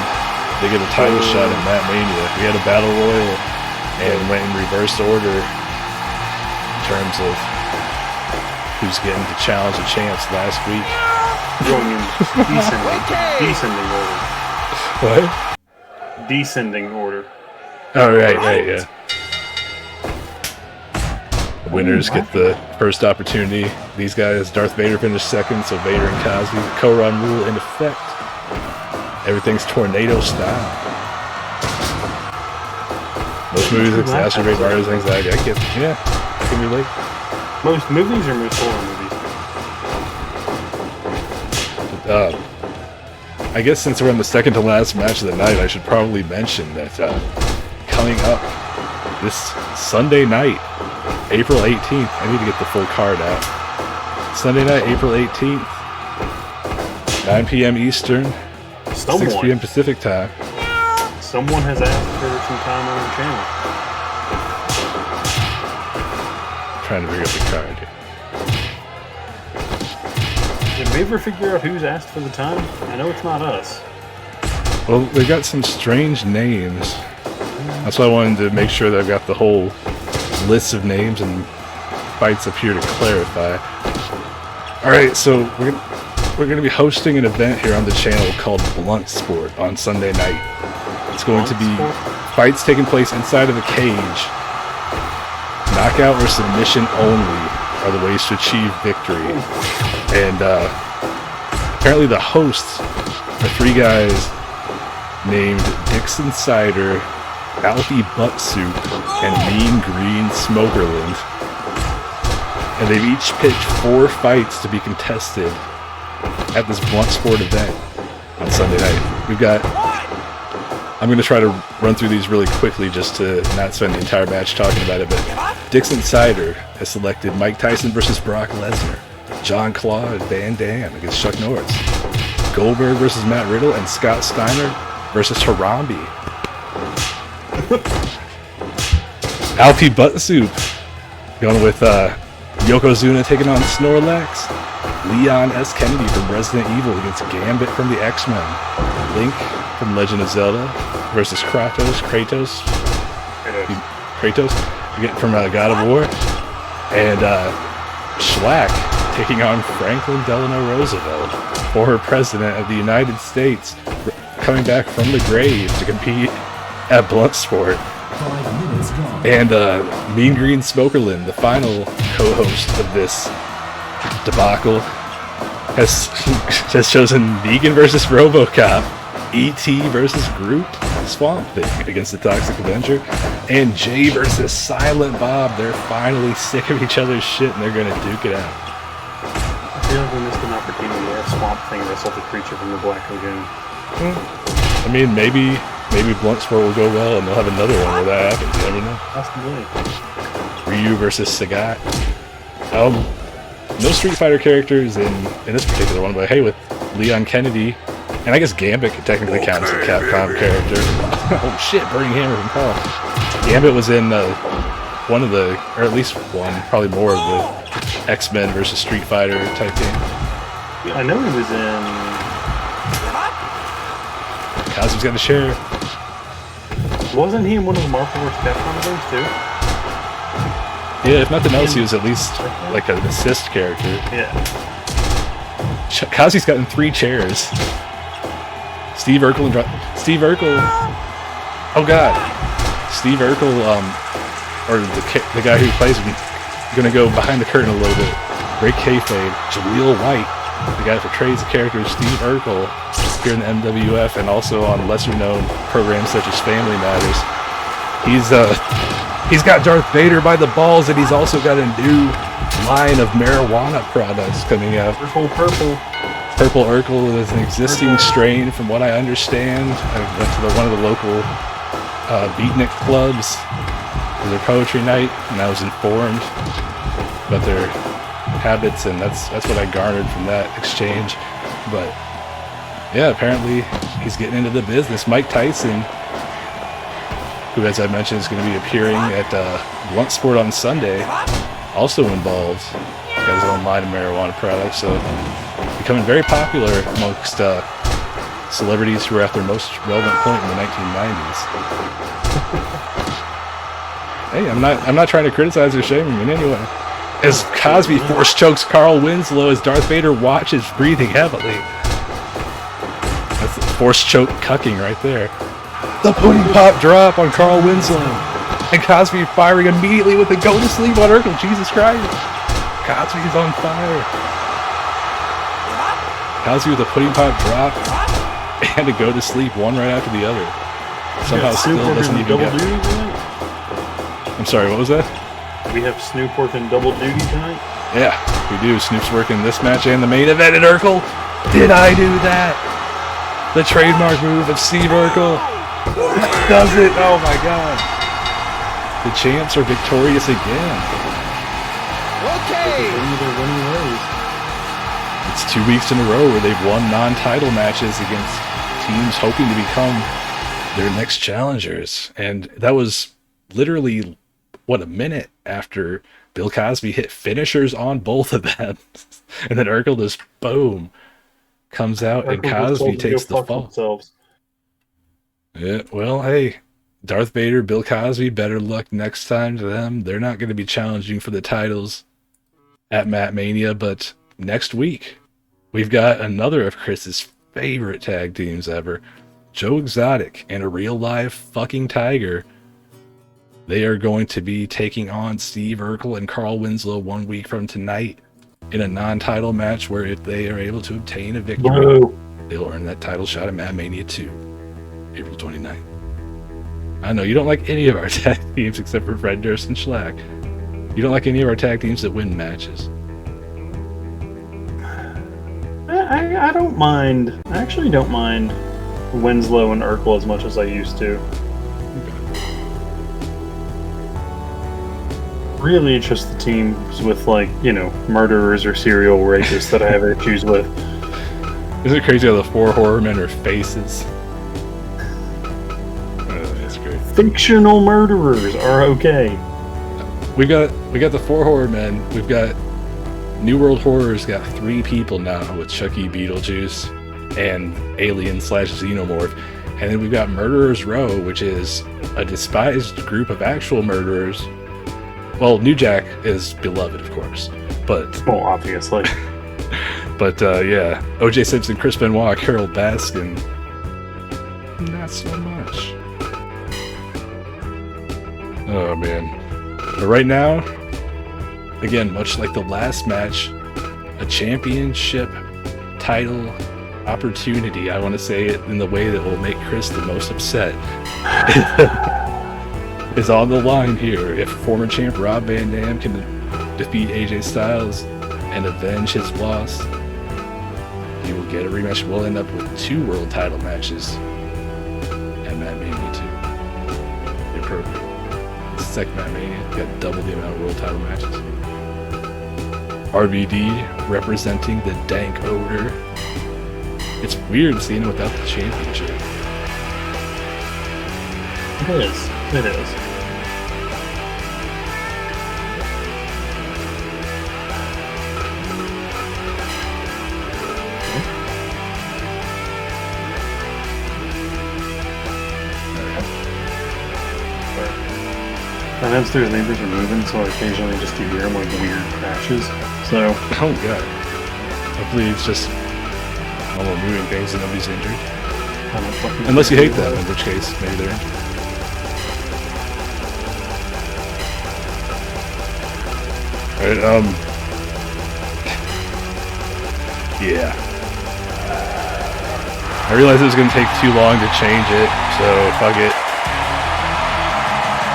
they get a title shot in Matt Mania. We had a battle royal and went in reverse order in terms of who's getting to challenge the champs last week. Going in descending order. What? Descending order. Oh, right, yeah. The winners get the first opportunity. These guys, Darth Vader finished second, so Vader and Cosby, the co-run rule in effect. Everything's tornado style. Most movies exacerbate Mario's anxiety. I can relate. Most movies or most horror movies? I guess since we're on the second to last match of the night, I should probably mention that coming up this Sunday night, April 18th, I need to get the full card out. Sunday night, April 18th, 9 p.m. Eastern, 6 p.m. Pacific time. Someone has asked for some time on our channel. Trying to figure out the card here. Did we ever figure out who's asked for the time? I know it's not us. Well, they got some strange names. That's why I wanted to make sure that I've got the whole list of names and fights up here to clarify. Alright, so we're gonna be hosting an event here on the channel called Blunt Sport on Sunday night. It's going to be fights taking place inside of a cage. Knockout or submission only are the ways to achieve victory. And apparently the hosts are three guys named Dixon Cider, Alfie Butt Soup, and Mean Green Smokerland. And they've each picked 4 fights to be contested at this Blunt Sport event on Sunday night. I'm going to try to run through these really quickly just to not spend the entire match talking about it, but Dixon Cider has selected Mike Tyson versus Brock Lesnar, Jean-Claude Van Damme against Chuck Norris, Goldberg versus Matt Riddle, and Scott Steiner versus Harambe. Alfie Butt Soup going with Yokozuna taking on Snorlax, Leon S. Kennedy from Resident Evil against Gambit from the X-Men, Link from Legend of Zelda versus Kratos from God of War, and SHLAK taking on Franklin Delano Roosevelt, former president of the United States, coming back from the grave to compete at Blunt Sport. And Mean Green Smokerland, the final co-host of this debacle, has chosen Negan versus RoboCop, E.T. versus Groot, Swamp Thing against the Toxic Avenger, and Jay versus Silent Bob. They're finally sick of each other's shit and they're gonna duke it out. I feel like we missed an opportunity to have Swamp Thing wrestle the creature from the Black Lagoon. I mean, maybe Blunt Sport will go well and they'll have another one where that happens. You never know. Possibly. Ryu versus Sagat. No Street Fighter characters in this particular one, but hey, with Leon Kennedy, and I guess Gambit could technically count as a Capcom character. Oh shit, Burning Hammer from Paul. Gambit was in one of the, or at least one, probably more of the X-Men versus Street Fighter type game. Yeah, I know he was in... Cosby's got a share. Wasn't he in one of the Marvel vs. Capcom games too? Yeah, if nothing else, he was at least like an assist character. Yeah. Cosby's gotten 3 chairs. Steve Urkel. Oh god. Steve Urkel, or the guy who plays him, gonna go behind the curtain a little bit. Break kayfabe. Jaleel White, the guy that portrays the character Steve Urkel here in the MWF and also on lesser-known programs such as Family Matters. He's got Darth Vader by the balls, and he's also got a new line of marijuana products coming out. Purple Urkel is an existing strain, from what I understand. I went to one of the local beatnik clubs was their poetry night, and I was informed about their habits, and that's what I garnered from that exchange. But yeah, apparently he's getting into the business. Mike Tyson, who, as I mentioned, is going to be appearing at Blunt Sport on Sunday, also involved. He's got his own line of marijuana products, so becoming very popular amongst celebrities who are at their most relevant point in the 1990s. Hey, I'm not trying to criticize or shame him in any way. As Cosby force chokes Carl Winslow as Darth Vader watches, breathing heavily. That's the force choke cucking right there. The pudding pop drop on Carl Winslow. And Cosby firing immediately with the go to sleep on Urkel. Jesus Christ. Cosby's on fire. Cosby with a pudding pop drop and a go to sleep, one right after the other. Somehow still doesn't even get it. I'm sorry, what was that? We have Snoop working double duty tonight? Yeah, we do. Snoop's working this match and the main event at Urkel. Did I do that? The trademark move of Steve Urkel. Does it? Oh my god. The champs are victorious again. Okay. It's 2 weeks in a row where they've won non-title matches against teams hoping to become their next challengers. And that was literally, a minute after Bill Cosby hit finishers on both of them. And then Urkel just, boom, comes out and Cosby takes the fall. Themselves. Yeah, well, hey, Darth Vader, Bill Cosby, better luck next time to them. They're not going to be challenging for the titles at Matt Mania, but next week, we've got another of Chris's favorite tag teams ever, Joe Exotic and a real live fucking tiger. They are going to be taking on Steve Urkel and Carl Winslow 1 week from tonight in a non-title match where if they are able to obtain a victory, they'll earn that title shot at Mad Mania 2, April 29th. I know you don't like any of our tag teams except for Fred Durst and SHLAK. You don't like any of our tag teams that win matches. I don't mind. I actually don't mind Winslow and Urkel as much as I used to. Really, it's just the teams with, murderers or serial rapists that I have issues with. Isn't it crazy how the 4 horrormen are faces? That's great. Fictional murderers are okay. We got the 4 horrormen. We've got New World Horror's got 3 people now with Chucky, Beetlejuice, and Alien/Xenomorph. And then we've got Murderers Row, which is a despised group of actual murderers. Well, New Jack is beloved, of course, but... Oh, obviously. But, yeah, O.J. Simpson, Chris Benoit, Carol Baskin, not so much. Oh, man. But right now, again, much like the last match, a championship title opportunity, I want to say it in the way that will make Chris the most upset, is on the line here. If former champ Rob Van Dam can defeat AJ Styles and avenge his loss, he will get a rematch. We'll end up with 2 world title matches at Mad Mania 2. They're perfect. The second Mad Mania got double the amount of world title matches. RVD representing the dank odor. It's weird seeing it without the championship. It is. It is. Downstairs neighbors are moving, so I occasionally just do hear weird crashes. So. Oh god. Hopefully it's just normal moving things and nobody's injured. Unless you hate them, in which case maybe they're injured. Alright, yeah. I realized it was going to take too long to change it, so fuck it.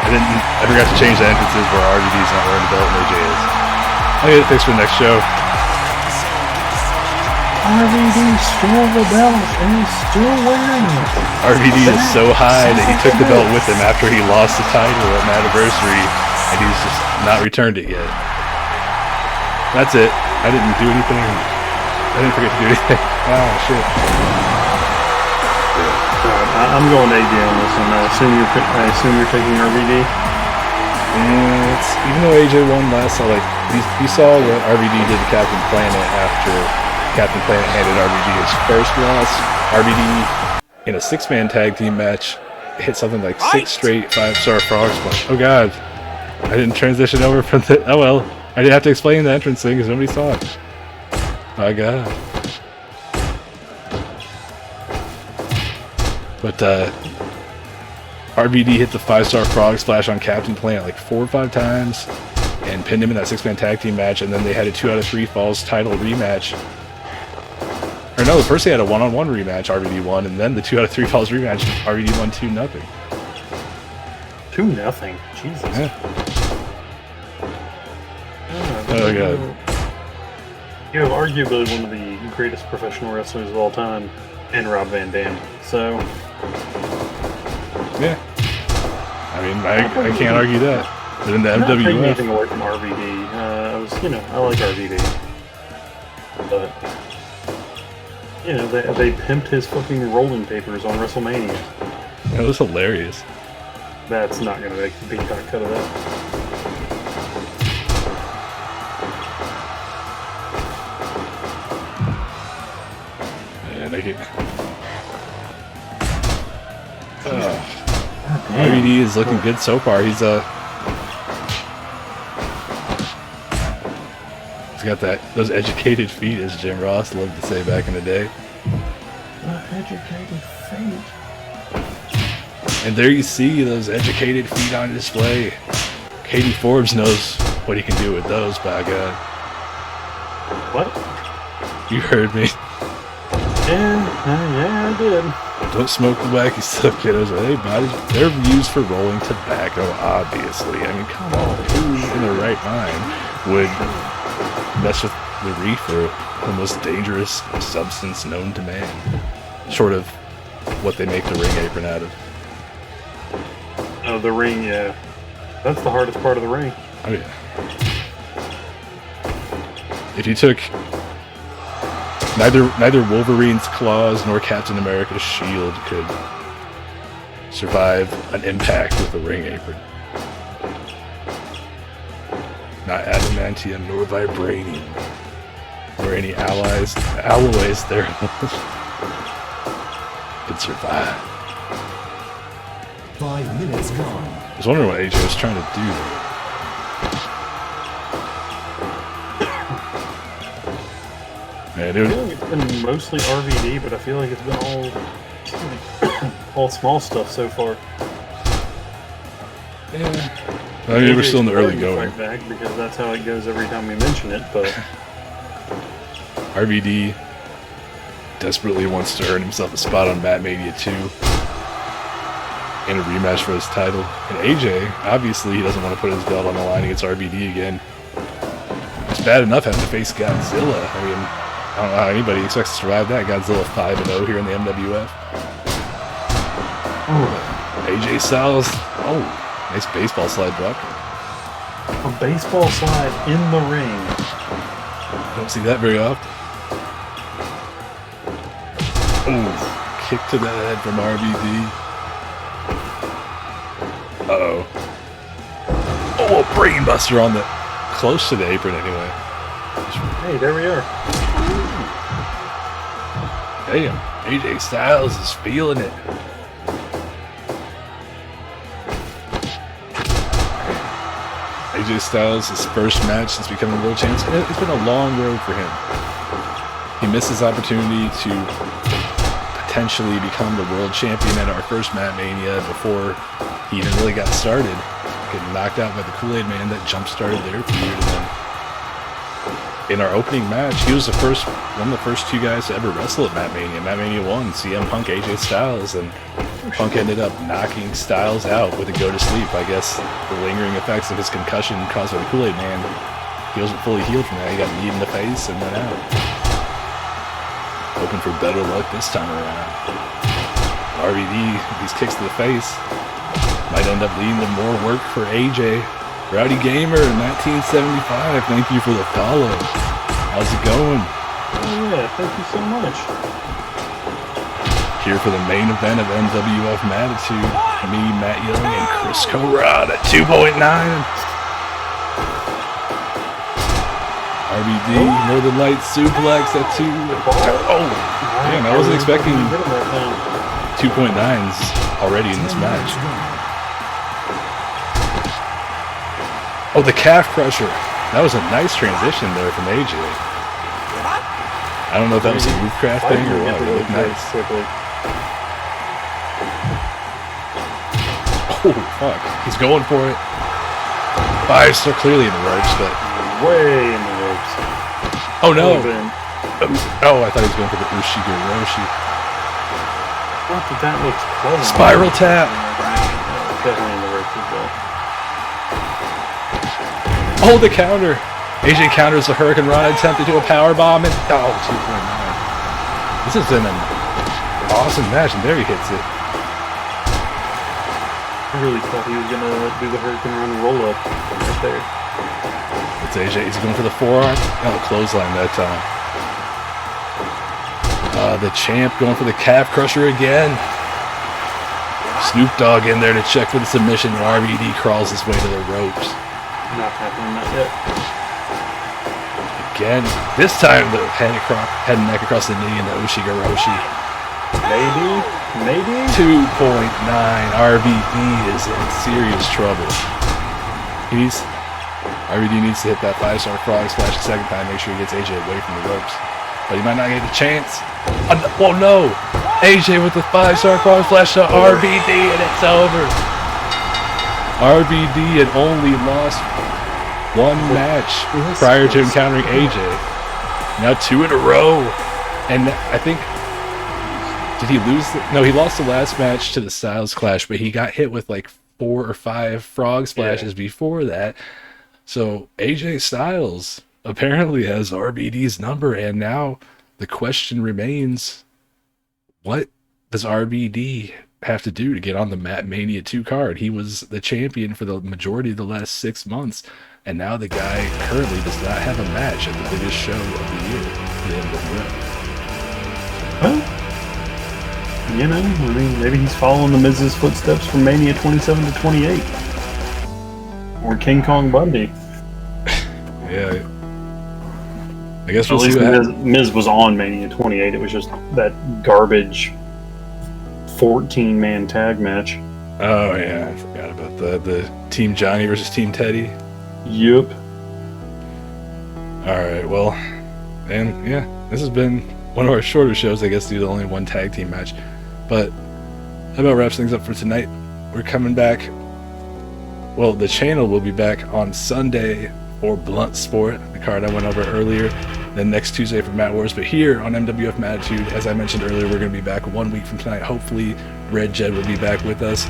I forgot to change the entrances where RVD's not wearing the belt and AJ is. I'll get it fixed for the next show. RVD stole the belt and he's still wearing it. RVD is so high that he took the belt with him after he lost the title at Anniversary, and he's just not returned it yet. That's it. I didn't do anything. I didn't forget to do anything. Oh, shit. I'm going AJ on this one. I assume you're taking RVD? Yeah, even though AJ won last, you saw what RVD did to Captain Planet after Captain Planet handed RVD his first loss. RVD, in a 6-man tag team match, hit something like 6 straight 5-star frog splash. Oh god. I didn't transition over from the... Oh well. I didn't have to explain the entrance thing because nobody saw it. My god. But, RVD hit the 5-star frog splash on Captain Planet like 4 or 5 times and pinned him in that 6-man tag team match, and then they had a 2 out of 3 falls title rematch. Or no, first they had a 1-on-1 rematch, RVD won, and then the 2 out of 3 falls rematch, RVD won 2-0. 2-0? Jesus. Yeah. Oh god. You have arguably one of the greatest professional wrestlers of all time, and Rob Van Dam. So... yeah. I mean, I can't argue that. But in the I'm not taking MWF... anything away from RVD. I like RVD. But... they pimped his fucking rolling papers on WrestleMania. That was hilarious. That's not going to make the Peacock cut of that. Man, RVD is looking good so far. He's got those educated feet, as Jim Ross loved to say back in the day. Educated feet. And there you see those educated feet on display. Katie Forbes knows what he can do with those, by God. What? You heard me. Yeah, I did. Don't smoke the wacky stuff, kiddos. They're used for rolling tobacco, obviously. I mean, come on. Who in their right mind would mess with the reefer, the most dangerous substance known to man? Short of what they make the ring apron out of. Oh, the ring, yeah. That's the hardest part of the ring. Oh, yeah. If you took neither Wolverine's claws nor Captain America's shield could survive an impact with a ring apron. Not adamantium nor vibranium or any alloys there could survive. 5 minutes gone. I was wondering what AJ was trying to do there. Man, I feel like it's been mostly RVD, but I feel like it's been all small stuff so far. Yeah. I mean, we're still in the early going. Back because that's how it goes every time we mention it, but... RVD desperately wants to earn himself a spot on Matt Mania 2 in a rematch for his title. And AJ, obviously, he doesn't want to put his belt on the line against RVD again. It's bad enough having to face Godzilla. I mean, I don't know how anybody expects to survive that. Godzilla 5-0 here in the MWF. AJ Styles. Oh, nice baseball slide, Brock. A baseball slide in the ring. I don't see that very often. Oh, kick to the head from RVD. Uh-oh. Oh, a brain buster on the... close to the apron, anyway. Hey, there we are. Damn, AJ Styles is feeling it. AJ Styles, his first match since becoming world champion. It's been a long road for him. He missed his opportunity to potentially become the world champion at our first Matt Mania before he even really got started. Getting knocked out by the Kool-Aid Man that jump-started their feud, and then in our opening match, he was one of the first 2 guys to ever wrestle at Matt Mania. Matt Mania 1, CM Punk, AJ Styles, and Punk ended up knocking Styles out with a go-to-sleep. I guess the lingering effects of his concussion caused by the Kool-Aid Man. He wasn't fully healed from that. He got kneed in the face and went out. hoping for better luck this time around. RVD, these kicks to the face, might end up leading to more work for AJ. Rowdy Gamer, 1975, thank you for the follow. How's it going? Oh yeah, thank you so much. Here for the main event of MWF Mattitude, me, Matt Young, and Chris Corrad at 2.9. RVD, Northern Light suplex at 2. Oh, man, I wasn't expecting 2.9s already in this match. Oh, the calf crusher. That was a nice transition there from AJ. I don't know if that was a Movecraft thing or what, but it looked nice. Oh, fuck. He's going for it. Five's still clearly in the ropes, but... Way in the ropes. Oh, no. Oh, I thought he was going for the Ushiga Roshi. Not that that looks clever. Spiral tap. Definitely in the ropes as well. Oh, the counter. AJ counters the Hurricane Rana, attempted to a power bomb, and... Oh, 2.9. This has been an awesome match, and there he hits it. I really thought he was going to do the Hurricane Run roll-up right there. It's AJ. Is he going for the forearm? Oh, clothesline that time. The champ going for the calf crusher again. Snoop Dogg in there to check for the submission. RVD crawls his way to the ropes. Not happening, not yet. Again, this time the head and neck across the knee and the Ushiga Roshi. Maybe? 2.9. RVD is in serious trouble. RVD needs to hit that 5-star frog splash a second time, make sure he gets AJ away from the ropes. But he might not get a chance. Oh no! AJ with the 5-star frog splash to RVD, and it's over. RVD had only lost one match prior to encountering AJ. Now 2 in a row. And I think... Did he lose? No, he lost the last match to the Styles Clash, but he got hit with like 4 or 5 frog splashes before that. So AJ Styles apparently has RVD's number, and now the question remains, what does RVD have to do to get on the Mania 2 card? He was the champion for the majority of the last 6 months, and now the guy currently does not have a match at the biggest show of the year, the MWF. Well, you know, I mean, maybe he's following the Miz's footsteps from Mania 27 to 28. Or King Kong Bundy. Yeah. I guess we'll at see least Miz was on Mania 28. It was just that garbage 14-man tag match. Oh, yeah. I forgot about the Team Johnny versus Team Teddy. Yep. Alright, well, and yeah, this has been one of our shorter shows, I guess, due to only one tag team match. But that about wraps things up for tonight. We're coming back. Well, the channel will be back on Sunday for Blunt Sport, the card I went over earlier. Then next Tuesday for Mat Wars. But here on MWF Mattitude, as I mentioned earlier, we're going to be back 1 week from tonight. Hopefully, Red Jed will be back with us.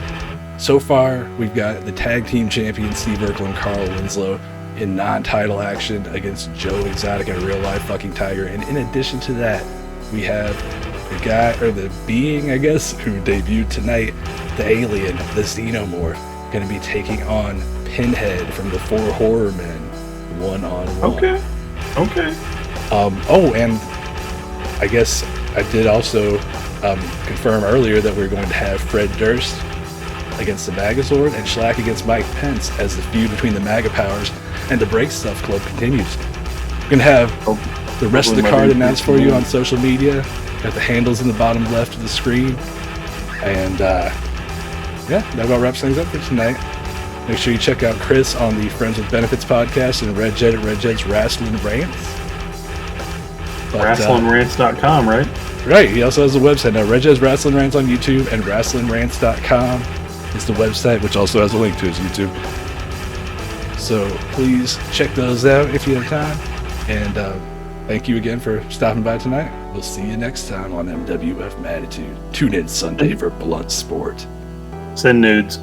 So far, we've got the tag team champions Steve Urkel and Carl Winslow in non-title action against Joe Exotic and Real Life Fucking Tiger. And in addition to that, we have the guy, or the being, I guess, who debuted tonight, the alien, the Xenomorph, going to be taking on Pinhead from the Four Horrormen, one-on-one. Okay. Oh, and I guess I did also confirm earlier that we're going to have Fred Durst against the MAGAzord and SHLAK against Mike Pence as the feud between the MAGA powers and the Break Stuff Club continues. We're going to have the rest of the card announced for you on social media. Got the handles in the bottom left of the screen. And yeah, that about wraps things up for tonight. Make sure you check out Chris on the Friends with Benefits podcast and Red Jed at Red Jed's Wrestling Rants. WrestlingRants.com, right? Right, he also has a website now. Red Jed's Wrestling Rants on YouTube, and WrestlingRants.com is the website, which also has a link to his YouTube. So please check those out if you have time. And thank you again for stopping by tonight. We'll see you next time on MWF Mattitude. Tune in Sunday for Blunt Sport. Send nudes.